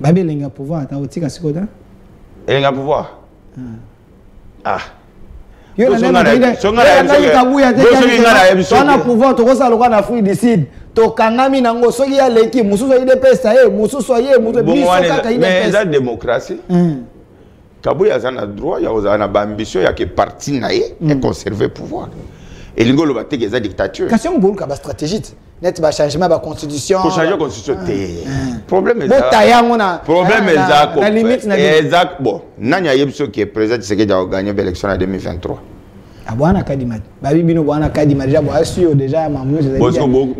Babi lenga pouvoir ta otika sikoda lenga pouvoir yo na nenda songa pouvoir to kosa lokwa na Afrique du Sud to kangami nango soki ya leki mususu ide pesa mususu ye mususu biso kaka ide pesa mais la démocratie Kabuya zana droit ya ozana ba ambition ya ke parti na ye et conserver pouvoir et l'ingolo ba teke za dictature question bolu ka ba stratégie net ba changement ba constitution pour changer constitution problème est la limite exact bon nanya yebso qui est président Tshisekedi a gagné l'élection en 2023 Ah bwana Kadima. Babi bino bwana Kadima déjà bon sûr déjà maman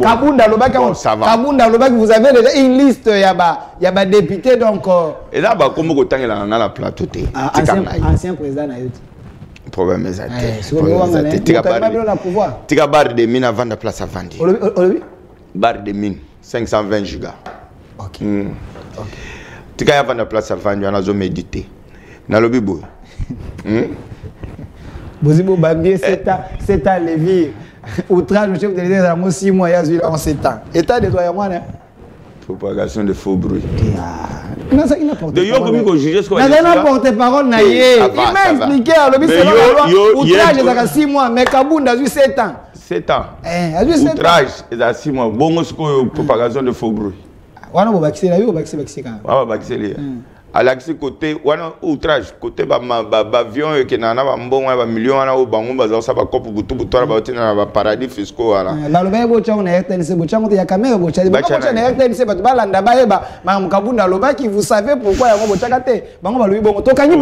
Kabunda lobaki Kabunda lobaki vous avez déjà une liste ya ba député donc et là ba comme ko tangela na la plateau té. Ancien président na yote. Problème exact. Tika bar de mine avant de place à vendre. Bar de mine 520 gigas. OK. Tika avant de place à vendre on a zo méditer. Na lobi boy. Bozibo Bambier, c'est à Lévir. Outrage, le chef de l'État, il y a 6 mois, il y a 7 ans. État de droit, moi, propagation de faux bruits. Non, ça, il n'a porté parole. Il n'a porté parole, il m'a expliqué, outrage, il y a 6 mois, mais Kaboun a eu 7 ans. 7 ans. Outrage, il y a 6 mois. Bon, propagation de faux bruits. On va vacciner, on va vacciner. On va vacciner. À l'axe côté, outrage, côté avion qui n'a pas un million, on a bango bazar ça va couper butu butu la bâtine dans le paradis fiscaux là. Dans le bail bocha on est RTNC bocha on est caméra bocha. Bocha on est RTNC parce que balanda bae ba mam kabunda loba qui vous savez pourquoi ya bocha kate. Bango ba lui bongo to kanyi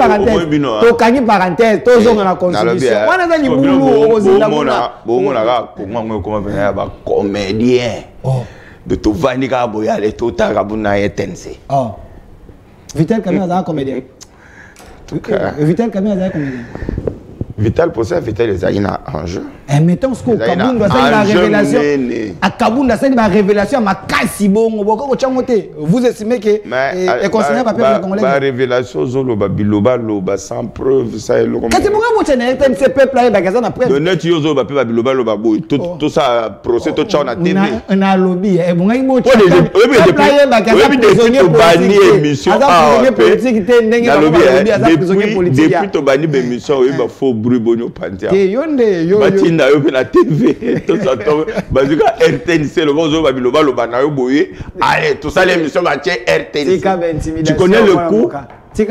parenthèse to zonga na constitution. Wana za libulu ozinda bona. Bongo na ga comment venir ba comédien. De to vani ka boya le to ta kabunda RTNC. Oh. Vital Kamé a un comédien. Vital Kamé a un comédien. Vital pour ça, Vital les a en jeu. Et mettons ce qu'au Kaboun doit faire la révélation. À Kaboun doit faire la révélation à ma Kassibon. Vous estimez que est considéré par le Congolais. La révélation zolo biloba loba sans preuve ça est le. Quand tu vois que tu es ce peuple là bagazan après. Le net yozo ba pe biloba loba boy tout ça procès tout ça na TV. On a lobby et bon il mo. Depuis to bani émission depuis to bani émission il va faut bruit bonyo pantia. Batinda yo pe na TV tout ça to bazika RTNC le bozo ba biloba loba na yo boye allez tout ça l'émission va tient RTNC. Tu connais le coup? Tu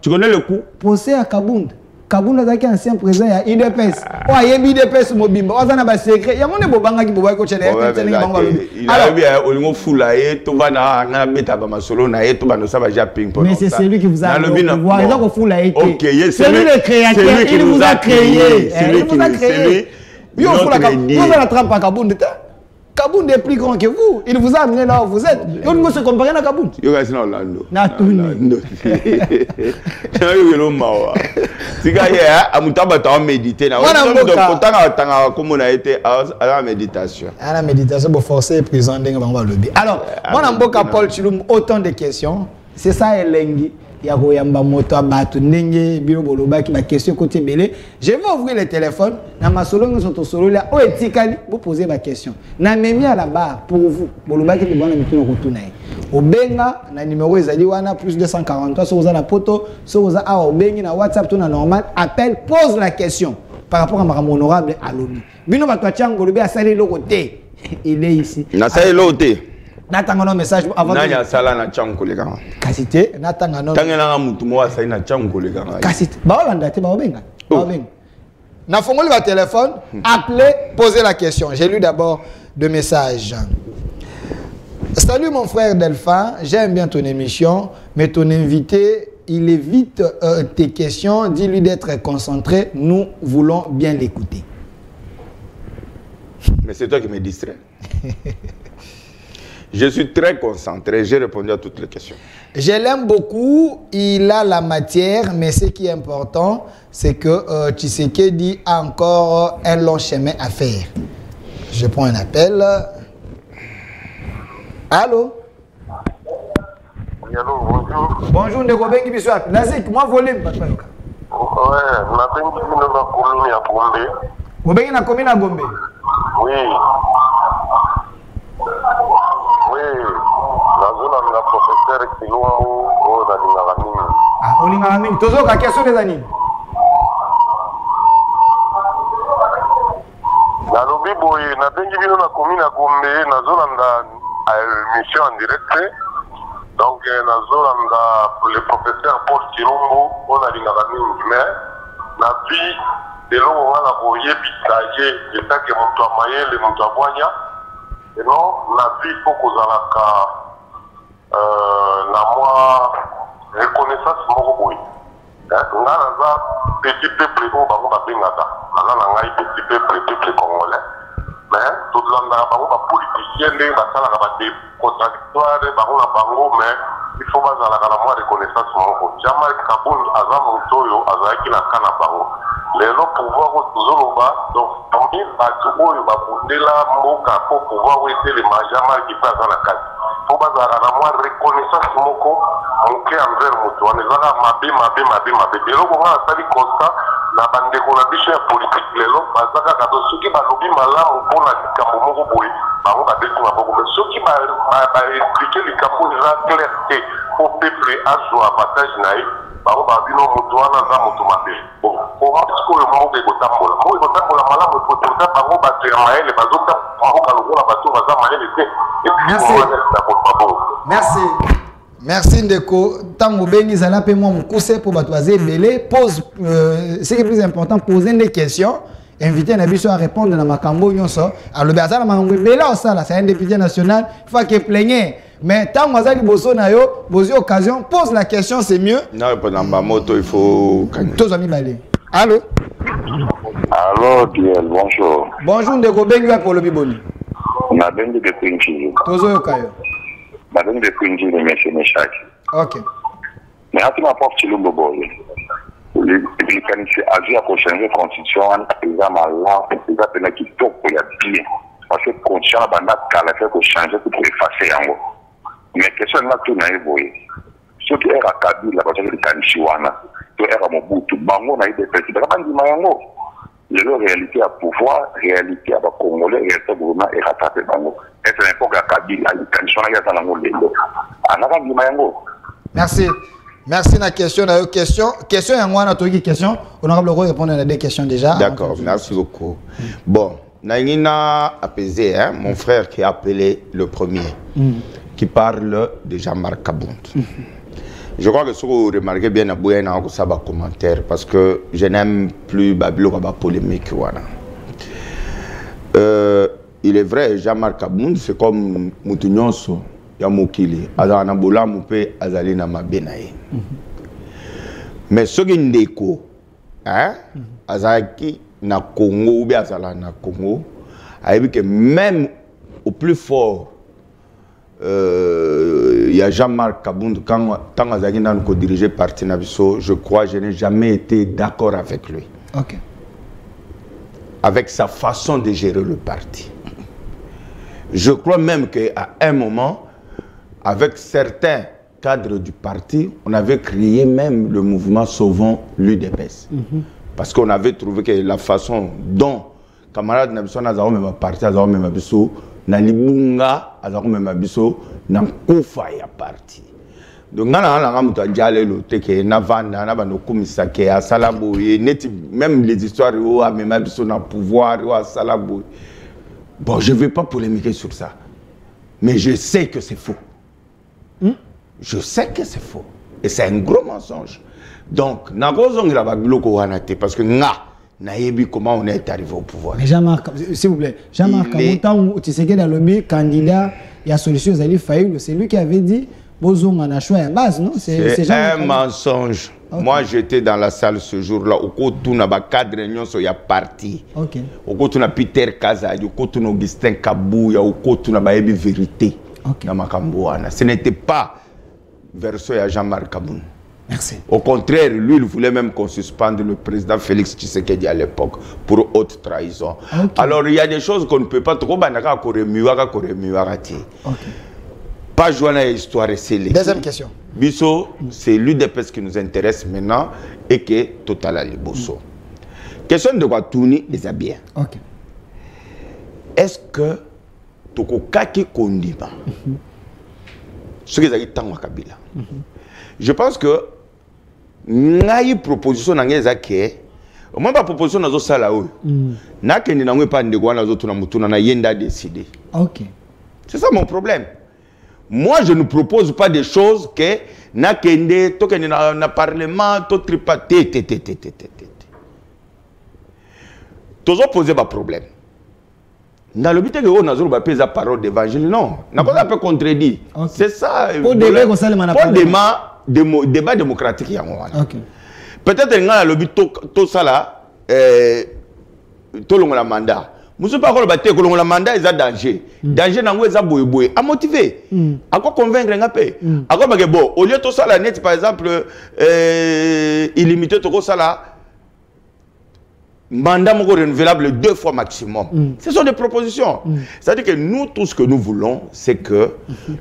connais le coup? Procès à Kabound. Kabound azaki ancien président ya IDPS. Oh yebi IDPS mobimba. Ozana ba secret. Ya mone bobanga ki bobaki ko chene RTNC ni bango lobi. Alors bien olingo fula ye to bana na beta ba masolo na ye to bano ça va ja ping pong. Mais c'est celui qui vous a pouvoir. Il a ko fula ye. OK, c'est lui le créateur, il vous a créé. Il vous a créé. Yo fula Kabound, vous la trempe à Kabound. Kabound est plus grand que vous. Il vous a amené là où vous êtes. On ne se compare à Kabound. Yo gasi na Orlando. Na tourné. Yo lo mawa. Sika ya amutaba ta méditer na. Kotanga tanga comme on a été à la méditation. À la méditation pour forcer prison ndenge bango lobby. Alors, moi na mboka Paul Chilum autant de questions. C'est ça elengi. Ya koyamba moto abatu ndenge biro bolobaki ba question côté belé. Je vais ouvrir le téléphone na masolongo soto solo là o etikali vous poser ma question. Na memi à la barre pour vous bolobaki de bana mitino kotuna. Obenga na numéro ezali wana plus 243 sur za na poto sur za a obengi na WhatsApp tout na normal appelle pose la question par rapport à ma honorable Alobi. Bino ba twachango lobi asali loko te. Il est ici. Na sali loko te. Natanga message avant nanya sala na chango le kanga kasite natanga no tangela nga mutu mo asali na chango le kanga kasite ba olanda te ba obenga na fongoli ba téléphone appelez posez la question. J'ai lu d'abord deux messages. Salut mon frère Delphin, j'aime bien ton émission mais ton invité il évite tes questions, dis-lui d'être concentré, nous voulons bien l'écouter. Mais c'est toi qui me distrais. Je suis très concentré, j'ai répondu à toutes les questions. Je l'aime beaucoup, il a la matière, mais ce qui est important, c'est que Tshisekedi a encore un long chemin à faire. Je prends un appel. Allô? Oui, allô, bonjour. Bonjour, Ndeko Bengi Biswap. Nazik, moi volume. Ouais, na Bengi Bino na commune à Gombe. Bengi na commune à Gombe? Oui. Oui, la zone a la professeur Kilombo au Dalingaraming. Ah, Olingaraming. Tozo ka question des animes. Na lobi boye na Bengi Bino na commune à Gombe na zone a émission en direct. Donc na zone le professeur Paul Kilombo au Dalingaraming. Mais na vie de l'eau on a boye bitaye de ça que mon toit maye le mon toit boigna. Et non, la vie faut qu'on la moi reconnaissance moko boy. Nga naza petit peuple oyo bango babengaka naza na ngai petit peuple congolais mais tolandaka bango bapoliticien ndenge basalaka badecontractoire bango na bango mais il faut bazalaka na mwa reconnaissance moko. Jean-Marc Kabound aza moto oyo azalaki na ka na bango lelo pouvoir oyo tozoloba donc tomi bato oyo babundela mboka mpo pouvoir oyo etelema Jean-Marc mpe aza na kati mpo bazalaka na mwa reconnaissance moko moke envers moto wana ezalaka mabe eloko nga nasali constat na bandeko na biso ya politike lelo baza kaka to soki balobi malamu mpona likambo moko boye bango babeti maboko me soki baexplike likambo eza clair te po peuple azwa avantage na ye bango babino moto wana aza moto mabe oyo moko ekotambola malamu ekotoza bango bato ya mayele bazotamboka lokola bato baza mayele te merci. Merci Ndeko. Tango Bengi Zala pe moi mukuse pour batoiser belé pose ce qui est plus important poser des questions inviter Nabiso à répondre dans makambo nyonso alors le bazala makambo belé ça là c'est un député national il faut qu'il plaigne mais tango azali boso na yo bosi occasion pose la question c'est mieux non pendant ma moto il faut tous amis balé allô Diel bonjour Ndeko Bengi pour le biboni na Bengi de Pinchi tozo kayo Madame de Quincy de M. Meshaki. Ok. Mais à tout ma porte, le bobo. Les mécanismes agissent à changer la constitution, ils ont mal, ils ont peine qui toque pour y appuyer. Parce que la constitution a fait pour changer, pour effacer en haut. Mais la question là, tout n'a pas évolué. Ce qui est à Kabila, parce que les mécanismes, tout est à Mobutu, Bango n'a eu des petits, mais la réalité à pouvoir, réalité à Congolais, réalité gouvernement et rattraper Bango. Et c'est n'importe quel Kabila, les conditions là, merci. Merci na question na question ya ngwana toki question honorable Roi répondre à des questions déjà. D'accord, merci beaucoup. Bon, naingina apaisé hein, mon frère qui a appelé le premier qui parle de Jean-Marc Kabound. Je crois que ce que vous remarquez bien à Bouya na ça va commentaire parce que je n'aime plus babilo ba polémique wana. Il est vrai, Jean-Marc Kabound, c'est comme Moutounionso, Yamokili, Azana Bola Moupe, Azalina Mabenaye. Mais ce qui est ndeko, Azaki na Congo, ou bien Azala na Congo, a dit que même au plus fort, il y a Jean-Marc Kabound, quand Azaki n'a pas dirigé Parti Nabiso, je crois que je n'ai jamais été d'accord avec lui. Ok. Avec sa façon de gérer le parti. Je crois même qu'à un moment, avec certains cadres du parti, on avait créé même le mouvement Sauvons l'UDPS. Parce qu'on avait trouvé que la façon dont camarades Nabiso Nazaro même parti, Nazaro même Abiso, Nalibunga, Nazaro même Abiso, Nankoufa ya parti. Donc, on a même les histoires de pouvoir, bon, je ne vais pas polémiquer sur ça. Mais je sais que c'est faux. Je sais que c'est faux. Et c'est un gros mensonge. Donc, parce que comment on est arrivé au pouvoir. Mais Jean-Marc, s'il vous plaît, Jean-Marc, tu sais que dans le but, candidat, il y a solution, c'est lui qui avait dit. On a choisi une base, non? C'est un mensonge. Okay. Moi, j'étais dans la salle ce jour-là. Au côté, il y a un cadre réunion, il y a parti. Au côté, il y a Peter Kaza, au côté, il y a Augustin Kabou, au côté, il y a une vérité. Ce n'était pas version à Jean-Marc Kabound. Merci. Au contraire, lui, il voulait même qu'on suspende le président Félix Tshisekedi à l'époque pour haute trahison. Alors, il y a des choses qu'on ne peut pas trop. Pas jouer à l'histoire scellée. Deuxième question. Bisso, c'est l'UDPS qui nous intéresse maintenant et qui est Total Ali Bosso. Question de Watouni, les bien. Est-ce que Tokokaki Kondima, ce qu'ils ont dit tant Kabila, je pense que n'a eu proposition dans les acquis. Moi, ma proposition dans les salariés, n'a qu'un n'en pas de quoi dans les autres n'a yenda décidé. C'est ça mon problème. Moi, je ne propose pas des choses que n'a na parlement, tout tripaté, tous opposés à problème. Dans le but que on a pas la parole d'évangile, non. On a pas contredit. C'est ça. Pour débat démocratique. Peut-être que dans le lobby, tout ça là, tout le monde a mandat. Je ne sais pas si le mandat est un danger. Danger, c'est un boy. À motiver. À quoi convaincre un peu. À quoi bon, au lieu de tout ça, la net, par exemple, illimité, tout ça là, mandat renouvelable 2 fois maximum. Ce sont des propositions. C'est-à-dire que nous, tout ce que nous voulons, c'est que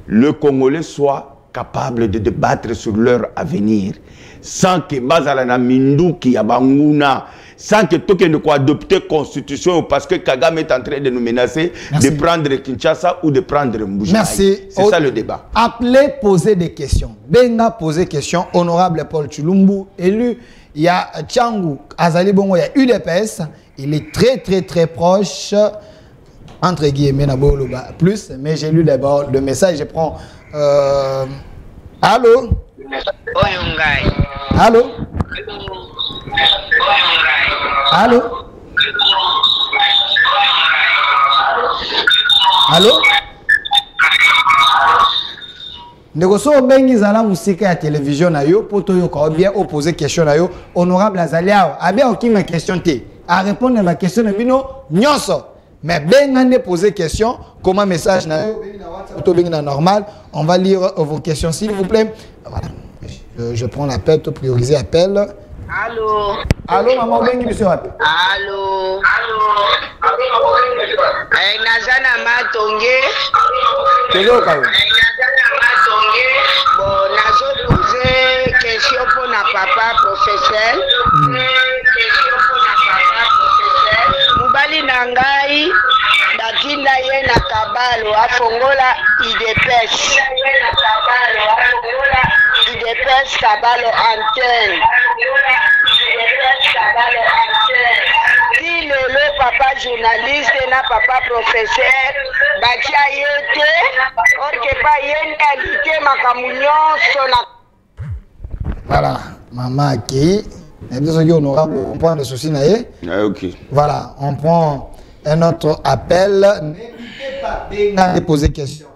le Congolais soit capable de débattre sur leur avenir sans que Bazalana Minduki Abanguna, sans que tout ne soit adopté la constitution parce que Kagame est en train de nous menacer de prendre Kinshasa ou de prendre Mbuji. Merci. C'est ça le débat. Appelez, poser des questions. Benga, poser questions. Honorable Paul Chulumbu, élu. Il y a Tchangou Azali Bongo, il y a UDPS. Il est très proche, entre guillemets, plus. Mais j'ai lu d'abord le message. Je prends. Allô? Allô? Allô? Allô? Negoso bengi zala musika ya télévision na yo poto yo ka bien opposer question na yo honorable Azaliao a bien aucune ma question té à répondre à ma question na bino nyonso mais benga ne poser question comment message na yo to bengi na normal on va lire vos questions s'il vous plaît voilà je prends l'appel to prioriser appel. Allô. Allô maman bengi monsieur. Allô. Nazana Matonge. Toujours ka. Bon, nazo poser question pour na papa professeur. Mubali nangai datinda ye na kabalo afongola IDPS. IDPS kabalo antenne. Si le papa journaliste na papa professeur batia yete or que pas yénalité makamunyon sona. Voilà maman qui honorable on prend le souci na ye. OK. Voilà, on prend un autre appel. N'hésitez pas à poser question.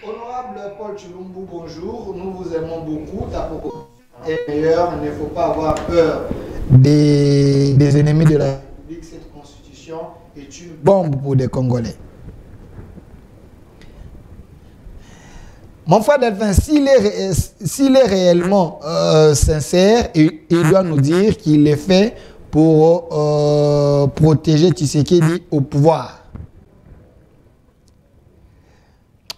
Honorable Paul Chulumbu, bonjour. Nous vous aimons beaucoup. Ta proposition est meilleure. Il ne faut pas avoir peur des ennemis de la République. Cette constitution est une bombe pour des Congolais. Mon frère Delphin, s'il est réellement sincère, il doit nous dire qu'il est fait pour protéger Tshisekedi au pouvoir.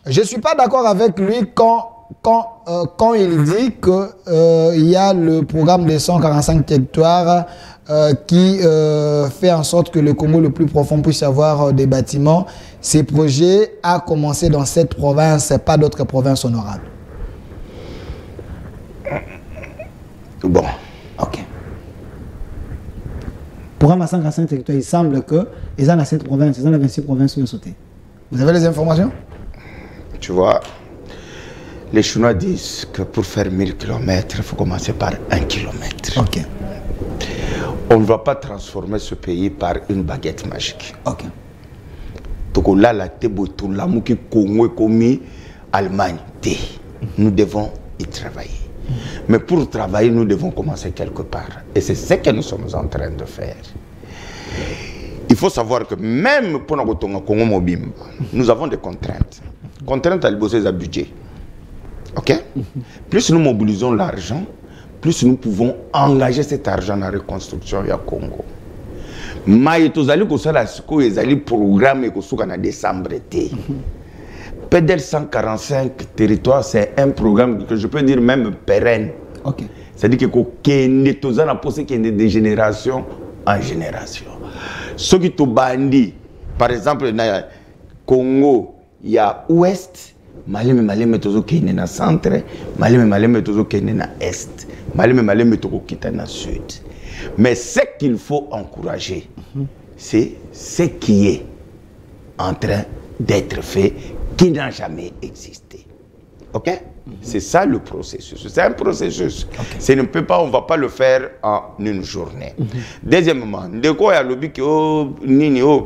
Je ne suis pas d'accord avec lui quand il dit qu'il y a le programme des 145 territoires qui fait en sorte que le Congo le plus profond puisse avoir des bâtiments. Ces projets ont commencé dans cette province, pas d'autres provinces honorables. Bon. Ok. Programme à 145 territoires, il semble que ils ont dans cette province, ils ont dans 26 provinces où ils ont sauté. Vous avez les informations? Tu vois, les Chinois disent que pour faire 1000 km, il faut commencer par 1 km. Ok. On ne va pas transformer ce pays par une baguette magique. Ok. Donc là, la Teboto, la Mouki Congo commis Allemagne. Nous devons y travailler. Mais pour travailler, nous devons commencer quelque part. Et c'est ce que nous sommes en train de faire. Il faut savoir que même pour notre Congo Mobimba, nous avons des contraintes. Contraintes à bosser à budget. Ok? Plus nous mobilisons l'argent, plus nous pouvons engager cet argent dans la reconstruction du Congo. Mais tozali ko sala siko ezali programme ko suka na décembre été. PDL 145 territoires, c'est un programme que je peux dire même pérenne. Ok. C'est-à-dire que kende tozana posé kende de génération en génération. Ce qui to bandi, par exemple na Congo, il y a ouest, maleme tozo kende na centre, maleme tozo kende na est, maleme tozo kita na sud. Mais ce qu'il faut encourager, c'est ce qui est en train d'être fait, qui n'a jamais existé. Ok? C'est ça le processus. C'est un processus. Okay. On ne va pas le faire en une journée. Deuxièmement, de quoi il y a le but que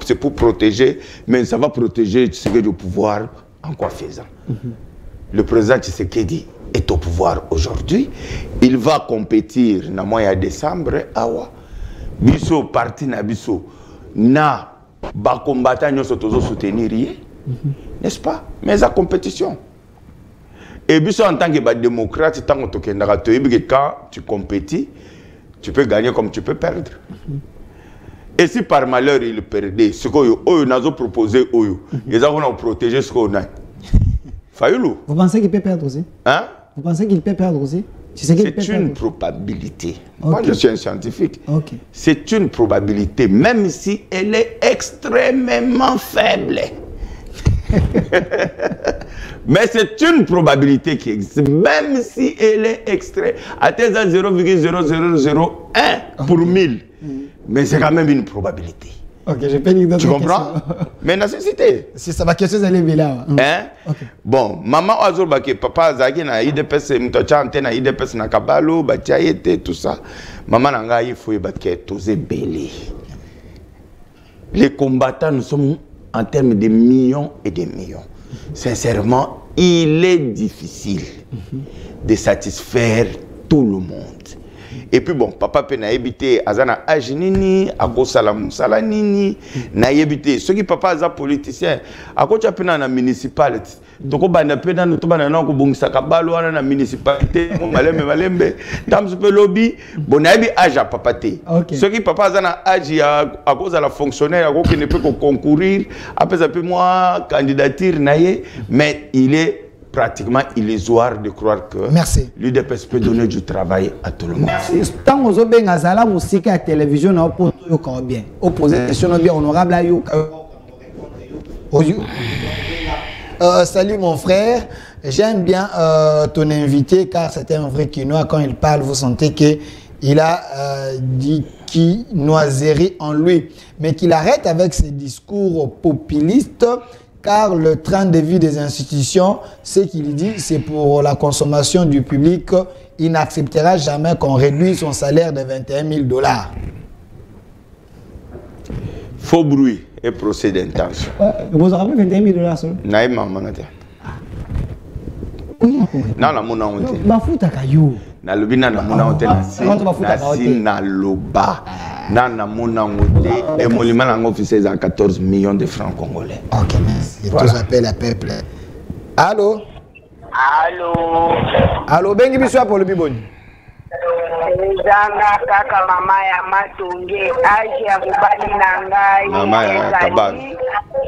c'est pour protéger, mais ça va protéger Tshisekedi du pouvoir en quoi faisant. Le président Tshisekedi, est au pouvoir aujourd'hui. Il va compétir dans le mois de décembre. Awa. Biso parti na biso na ba combattant nous soutenir, n'est-ce pas? Mais la compétition. Et biso en tant que démocrate, tant que quand tu compétis, tu peux gagner comme tu peux perdre. Et si par malheur il perdait, ce qu'on a proposé, ils ont protégé ce qu'on a. Vous pensez qu'il peut perdre aussi? Hein? Vous pensez qu'il peut perdre aussi? C'est une probabilité. Okay. Moi, je suis un scientifique. Okay. C'est une probabilité, même si elle est extrêmement faible. Mais c'est une probabilité qui existe, même si elle est extrêmement... Atteint 0,0001 pour 1000. Mais c'est quand même une probabilité. Ok, je peux dire d'autres questions. Tu comprends? Mais la société. Si ça va quelque chose, elle est là. Hein? Okay. Bon, maman Azor Bake, papa Zaki na IDPS, Mtochante na IDPS na Kabalo, Batiaïete, tout ça. Maman Nanga, il faut que tous belé. Les combattants, nous sommes en termes de millions et de millions. Sincèrement, il est difficile de satisfaire tout le monde. Et puis bon, papa peut n'habiter azana ajinini, akosala musala nini, n'habiter. Ceux qui papa aza politicien, akocha pena na municipalité. Donc on bana pena no tobana na ko bongisa kabalo wana na municipalité, malembe. Tam se peut lobby, bon n'habi aja papa te. Ceux qui papa azana aji à cause de la fonctionnaire, à qui ne peut que concourir, après un peu moi candidature naie, mais il est pratiquement illusoire de croire que l'UDPS peut donner du travail à tout le monde. Tant que vous avez la musique à la télévision, vous pouvez bien. Opposé question bien honorable à vous. Salut mon frère, j'aime bien ton invité car c'est un vrai quinois. Quand il parle, vous sentez qu'il a dit quinoiserie en lui. Mais qu'il arrête avec ses discours populistes. Car le train de vie des institutions, ce qu'il dit, c'est pour la consommation du public. Il n'acceptera jamais qu'on réduise son salaire de 21 000 $. Faux bruit et procès d'intention. Vous avez 21 000 $ seulement? Naïma, manate. Non, la mona honte. Bafuta kayo. Na lobina na mona honte na loba. Na mona honte. Et mon liman en officier à 14 millions de francs congolais. Ok, merci. Voilà. Tous appellent à peuple. Allô? Allô? Allô, bengi biswa pour le biboni. Zanga kaka mama ya matonge âge ya mobali na ngai mama ya kabana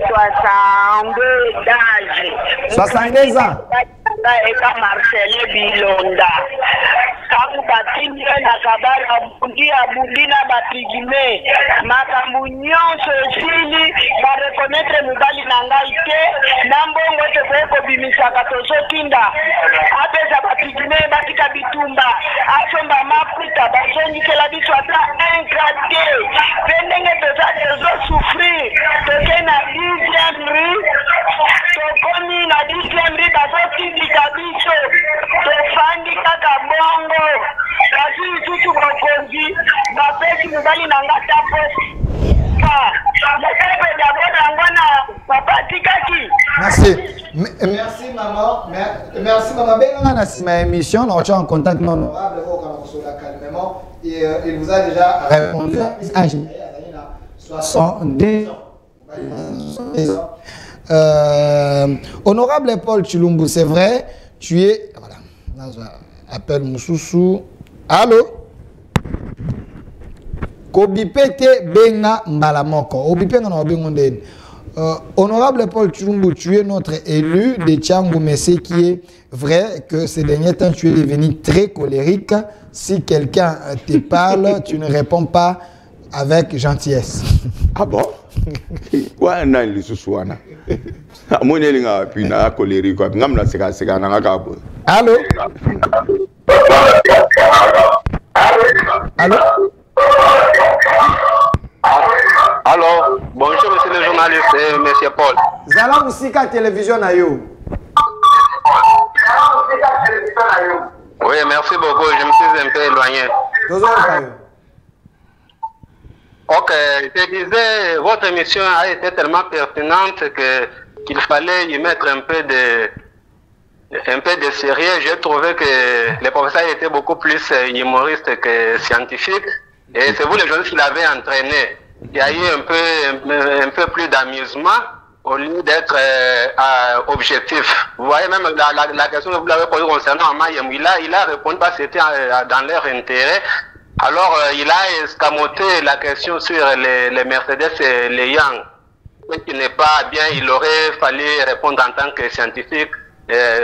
62 d'âge 62 ans eka Marcel Bilonda kamu batindi na kabala bundi na bapigime makambu nyonso esili ba reconnaître mobali na ngai te na mbongo te ko bimisaka tozotinda apesa bapigime batika bitumba asomba maputa basongi kela biso ata ingrate pendenge toza souffrir toke na 10e rue tokomi na 10e rue bazotindika biso tofandi kaka bongo kasi lisusu bokonzi bapesi mobali na nga ta posi Merci. Merci maman. Merci maman. Dans ma émission, on est en contact honorable calmement et il vous a déjà répondu. 62 ans. Honorable Paul Chilumbu, c'est vrai, tu es. Voilà. Appelle Moussoussou. Allô? Kobipete benga mbalamoko. Obipenga na obingondeni. Honorable Paul Chilumbu, tu es notre élu de Tchangou, mais c'est qui est vrai que ces derniers temps tu es devenu très colérique. Si quelqu'un te parle, tu ne réponds pas avec gentillesse. Ah bon? Ouais, non, il est sous soi. Mon élinga puis na colérique. Ngamna seka na ngakabo. Allô? Allô? Alors, bonjour monsieur le journaliste et monsieur Paul. Zala Moussika télévision na yo. Oui, merci beaucoup, je me suis un peu éloigné. Ok, je disais, votre émission a été tellement pertinente qu'il fallait y mettre un peu un peu de sérieux. J'ai trouvé que le professeur était beaucoup plus humoriste que scientifique. Et c'est vous, les journalistes, qui l'avez entraîné. Il y a eu un peu plus d'amusement au lieu d'être objectif. Vous voyez même la question que vous l'avez posée concernant Amayem, il a répondu parce que c'était dans leur intérêt. Alors, il a escamoté la question sur les Mercedes et les Yang. Ce qui n'est pas bien, il aurait fallu répondre en tant que scientifique,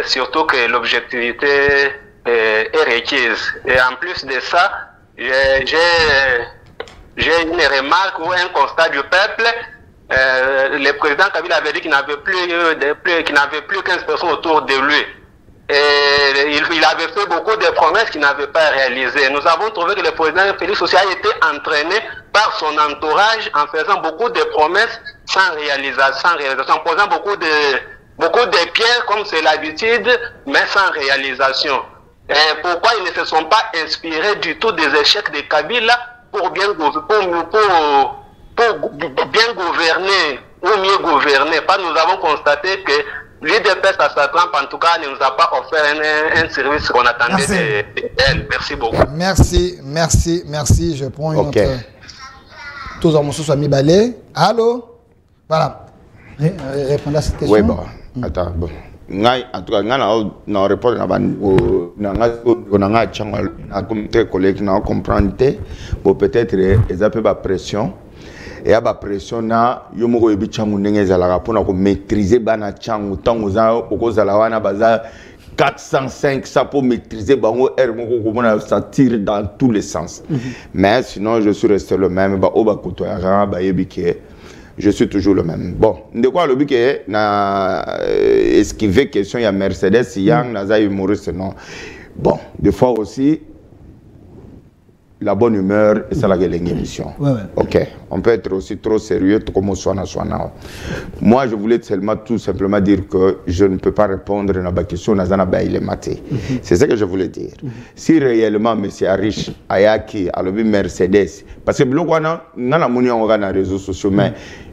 surtout que l'objectivité est requise. Et en plus de ça, j'ai une remarque ou un constat du peuple. Le président Kabila avait dit qu'il n'avait plus 15 personnes autour de lui. Et il avait fait beaucoup de promesses qu'il n'avait pas réalisées. Nous avons trouvé que le président Félix Ossé a été entraîné par son entourage en faisant beaucoup de promesses sans réalisation, en posant beaucoup de pierres comme c'est l'habitude, mais sans réalisation. Et pourquoi ils ne se sont pas inspirés du tout des échecs de Kabila pour bien gouverner ou mieux gouverner? Parce que nous avons constaté que l'UDPS à sa trempe, en tout cas, ne nous a pas offert un service qu'on attendait d'elle. Merci beaucoup. Merci. Je prends une autre. Tous en moussou soit mis balai. Allô? Voilà. Répondez à cette question. Oui, bon. Attends, bon. En tout cas, on répond à tes collègues qui comprennent. Bon, peut-être ils ont peu pression. Et à la pression, il y a pour maîtriser bana changu tant aux zalawana baza 405 ça pour maîtriser bango air ça tire dans tous les sens. Mais sinon je suis resté le même je suis toujours le même. Bon, de quoi le but est na esquiver question il y a Mercedes Yang naza humoriste non. Bon, des fois aussi la bonne humeur et ça la émission. Ok, on peut être aussi trop sérieux comme soit. Moi, je voulais seulement tout simplement dire que je ne peux pas répondre à la question Nazana Baïle Maté. C'est ce que je voulais dire. Si réellement M. Arish Ayaki a le Mercedes, parce que nous avons les réseaux sociaux, mais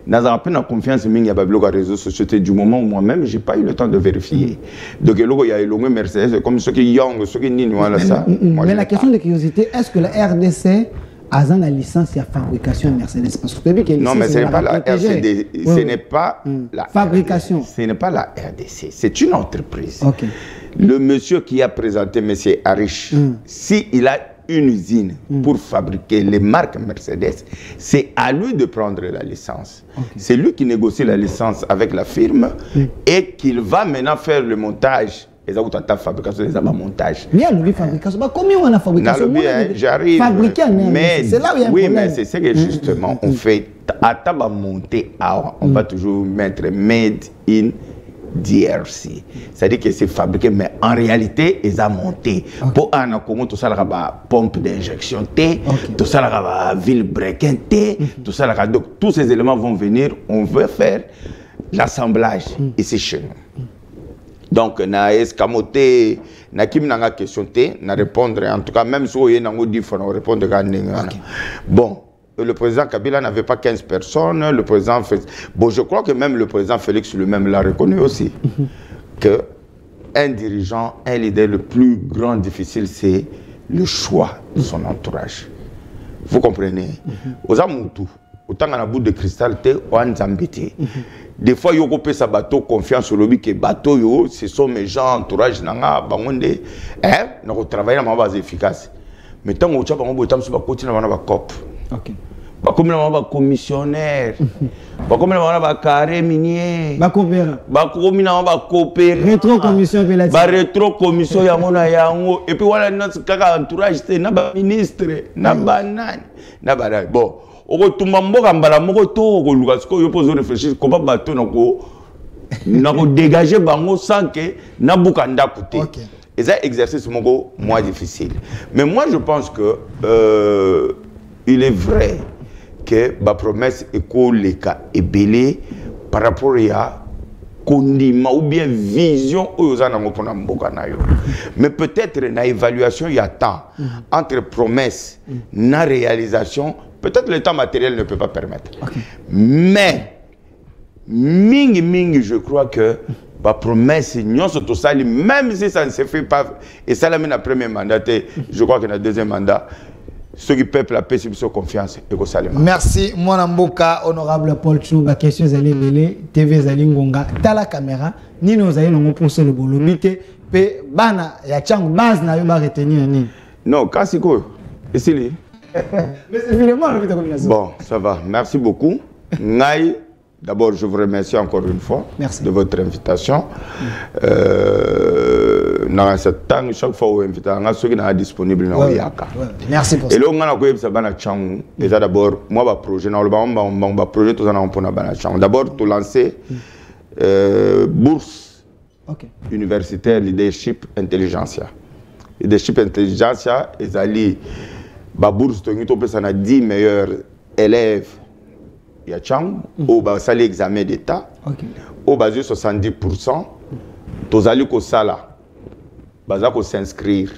nous avons pas confiance en les réseaux sociaux du moment où moi-même, je n'ai pas eu le temps de vérifier. Donc, il y a le Mercedes, comme ceux qui Young, ceux qui Nino, ça. Mais la question de curiosité, est-ce que la RDC a la licence de fabrication Mercedes? Parce que non, mais ce n'est pas la RDC, ce n'est pas la fabrication. Ce n'est pas la RDC, c'est une entreprise. Le monsieur qui a présenté M. Arish, s'il a une usine pour fabriquer les marques Mercedes, c'est à lui de prendre la licence. C'est lui qui négocie la licence avec la firme et qu'il va maintenant faire le montage. Les autres fabrication, les montage. Mais il y a fabrication. Combien on a fabrication? J'arrive. Mais c'est là où il y a un problème. Oui, mais c'est ce que justement on fait. À table monter, on va toujours mettre made in DRC. C'est-à-dire que c'est fabriqué, mais en réalité, ils ont monté. Pour un comment tout ça, la pompe d'injection T, tout ça, la ville breaking T, tout ça, donc tous ces éléments vont venir. On veut faire l'assemblage ici chez nous. Donc, na escamoté, na kim nanga question T, na répondre en tout cas même si on y a dit faut répondre bon. Le président Kabila n'avait pas 15 personnes, le président bon, je crois que même le président Félix lui-même l'a reconnu aussi, que un dirigeant, un leader, le plus grand difficile, c'est le choix de son entourage. Vous comprenez? Aux Amoutou, autant qu'on a bout de cristal, on Zambiti. Des fois, il y a sa bateau confiance sur le but que bateau, ce sont mes gens, entourage, nanga, bangonde, nous travaillons à ma base efficace. Mais tant qu'on a un continuer à avoir un cop. Comme un commissionnaire, comme un carré minier, comme un coopérateur, rétro-commission, rétro-commission, et puis voilà, notre entourage, c'est un ministre, un banane, bon. Au retour, je pose réfléchir comment bateau n'a dégagé bango sans que n'a bukanda coûté. Et ça exercice moins difficile. Mais moi je pense que il est vrai que ma promesse est que les cas est belé par rapport à condiment ou bien vision aux mais peut-être une évaluation il y a temps entre promesse et réalisation. Peut-être le temps matériel ne peut pas permettre. Mais, je crois que la promesse, même si ça ne se fait pas, et ça l'a mis dans le premier mandat, je crois que dans le deuxième mandat, ceux qui peuplent la paix, c'est confiance. Merci, mon amboka, honorable Paul Tchouba, question Zali Lele, TV Zali Ngonga, t'as la caméra, ni nous allons pour le boulot, pe bana, ya chang base na yoba retenir ni. Non, Kassiko, ici li. Mais c'est finalement la combinaison. Bon, ça va, merci beaucoup. Ngaï, d'abord, je vous remercie encore une fois de votre invitation. Dans ce temps, chaque fois où vous invitez, on est disponible dans Yaka. Merci pour ça. Et là, on a et d'abord, moi, je projet, projet, tout ça, on d'abord, tout lancer bourse universitaire leadership intelligentsia. Leadership intelligentsia, ils allaient, la bourse, on a 10 meilleurs élèves. Il y a Tchang, au bas l'examen d'État, au bas 70%, tous allez au sala, bas s'inscrire.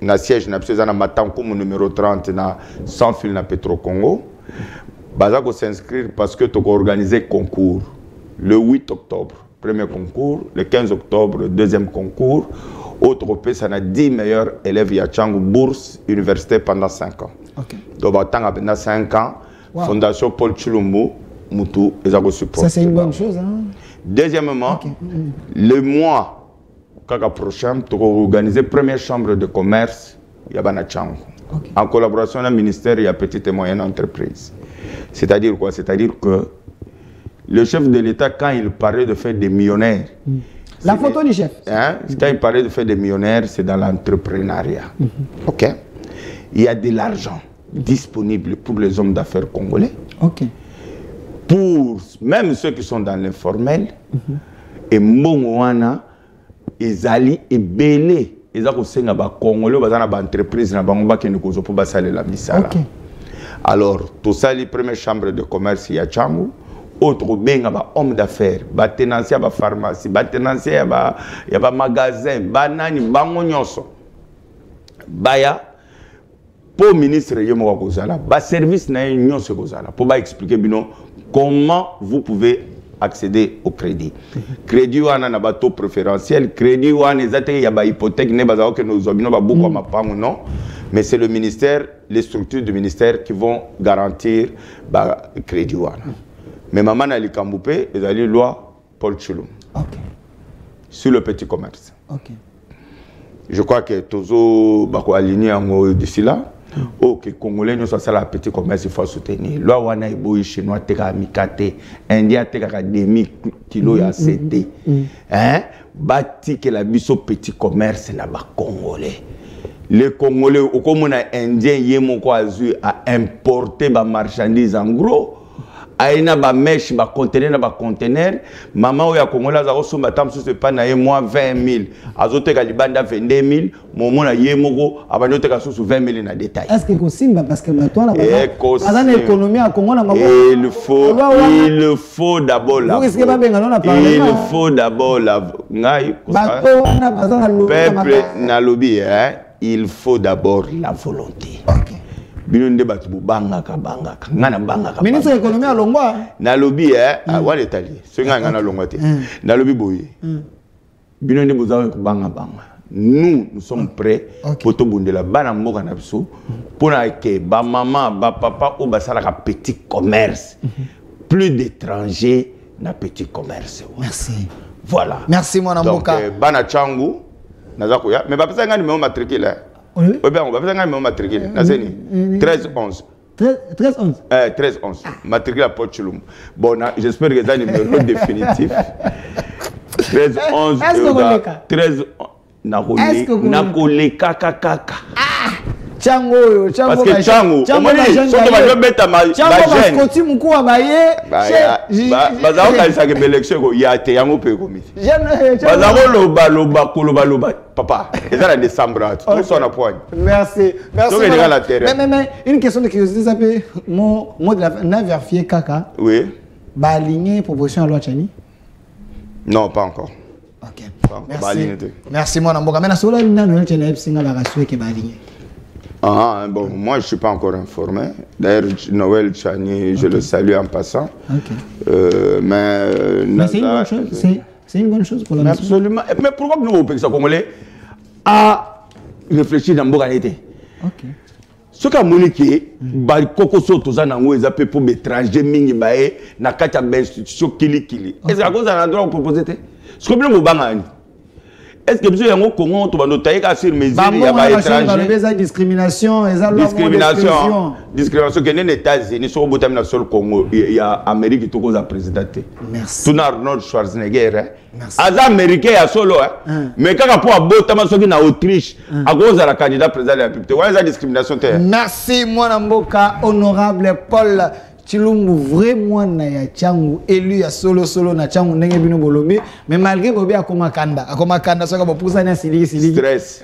Na siège na pseza na matanko mon numéro 30 na sans fil na Petro Congo. Bas s'inscrire parce que tu as organisé concours le 8 octobre, premier concours, le 15 octobre, deuxième concours. Autre pays, ça a 10 meilleurs élèves à Tchang bourse universitaire pendant 5 ans. Donc pendant 5 ans. Wow. Fondation Paul Tshilombo, Moutou, et ça support. Ça, c'est une bonne chose. Hein? Deuxièmement, le mois prochain, tu vas organiser la première chambre de commerce à Tchang. En collaboration avec le ministère et la petite et moyenne entreprise. C'est-à-dire quoi? C'est-à-dire que le chef de l'État, quand il parlait de faire des millionnaires, la photo du chef. Hein? Quand il parlait de faire des millionnaires, c'est dans l'entrepreneuriat. Ok? Il y a de l'argent disponible pour les hommes d'affaires congolais, pour même ceux qui sont dans l'informel, et Mbongwana, Ezali et Belé, ils ont aussi des Congolais, des entreprises, des entreprises pour basaler la misala. Alors, tout ça, les premières chambres de commerce, il y a Tchangou, autres benga hommes d'affaires, ba tenancier, ba pharmacie, ba tenancier, ba magasin, banani, bango nyonso, baya. Pour le ministre, il y a service pour expliquer comment vous pouvez accéder au crédit. Crédit, on a un taux préférentiel. Crédit, on a une hypothèque, mais c'est le ministère, les structures du ministère qui vont garantir le crédit. Mais maman a les Kamboupé, ils ont la loi Paul Tshilombo sur le petit commerce. Je crois que Tozo va aligner d'ici là. Ok, Congolais, nous sommes la petit commerce, il faut soutenir. Loi wana iboyi chinois teka mikate, Indien teka demi kilo ya CD. Hein? Bati que la biso petit commerce na ba Congolais. Les Congolais, au comme on a Indien yemoko azu a importer ba marchandises en gros. Aïna ba mèche ba conteneur maman oya Congolais za osomba tam sous pas na moi 20 000 azote ka libanda 22 000 momo na yemoko abanyote ka sous 20 000 na détail. Est-ce que kosimba parce que maintenant la l'économie à Congo na il faut d'abord la il faut d'abord la ngai peuple na lobby hein, il faut d'abord la volonté. Ministre de l'économie à Longwa. Na lobby wa l'Italie. Ce nga na Longwa te. Na lobby boye. Binondi boza ko banga banga. Nous sommes prêts pour tout bundela bana mboka na biso pour que ba maman ba papa ou ba sala ka petit commerce. Plus d'étrangers na petit commerce. Merci. Voilà. Merci mon amboka. Donc bana changu naza ko ya mais ba pesa nga numéro matricule. Oui, bien, on va faire un numéro matricule. 13-11. 13-11 13-11. Matricule à Paul Tshilombo. Bon, j'espère que c'est un numéro définitif. 13-11. Est-ce que 13 Nakole kaka. Tchango, parce que Tchango, on va mettre ma gêne. Papa, et ça la décembre, tout ça na point. Merci. Mais une question de curiosité, ça peut mon de la vérifier kaka. Oui. Ba aligner proposition à loi Tchani? Non, pas encore. OK. Merci. Merci mon amboka. Mais na solo na no Tchani singa ba rassurer que ba aligner. Ah, bon, moi je ne suis pas encore informé. D'ailleurs, Noël Tchani, je le salue en passant. Okay. Mais c'est une bonne chose. C'est une bonne chose pour la nation. Absolument. Mais pourquoi nous, au pays congolais, à réfléchir dans le réalité? Ok. Ce qui a moniqué, Koko Soto, Zanango, pour étrangers, Mingi Bae, Nakata institution Kili. Est-ce que vous avez un droit à proposer? Ce que vous avez est-ce que vous avez un Congo, tu vas noter sur mes îles, il y a des étrangers? Discrimination, discrimination qui est aux États-Unis, sur le Congo, il y a l'Amérique qui est présidente. Merci. Tout Arnold Schwarzenegger. Merci. Les Américains, il y a solo. Mais quand on a beau en Autriche, à cause de la candidat président de la République, il y a la discrimination. Merci, mon Mboka, honorable Paul Chilumbu, vraiment na changu élu ya solo na changu ndenge bino bolobi, mais malgré bobi akoma kanda soka bopusa na siliki. Stress.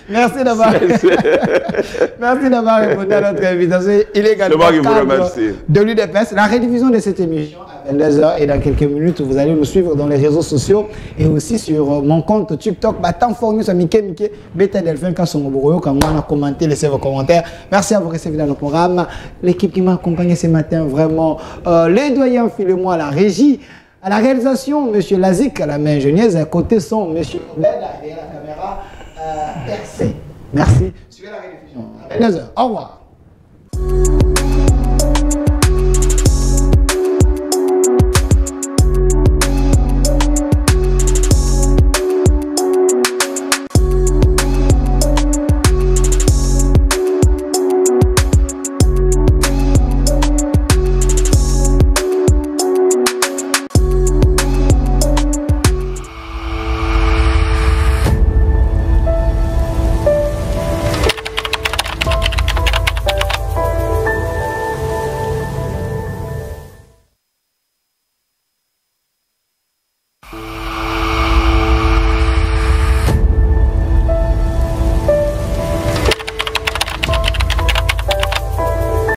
Merci d'avoir répondu à notre invitation. Il est également de l'UDPS. La rediffusion de cette émission à 22h et dans quelques minutes, vous allez nous suivre dans les réseaux sociaux et aussi sur mon compte TikTok. Tant fourni sur Mike, Beta Delphin, Kassongoboro, comme on a commenté, laissez vos commentaires. Merci à vous rester dans le programme. L'équipe qui m'a accompagné ce matin, vraiment, les doyens, filez-moi la régie. À la réalisation, M. Lazik, à la main ingénieuse, à côté son M. Obed, derrière la caméra, RC. Merci. Suivez la rediffusion. À 22h. Au revoir.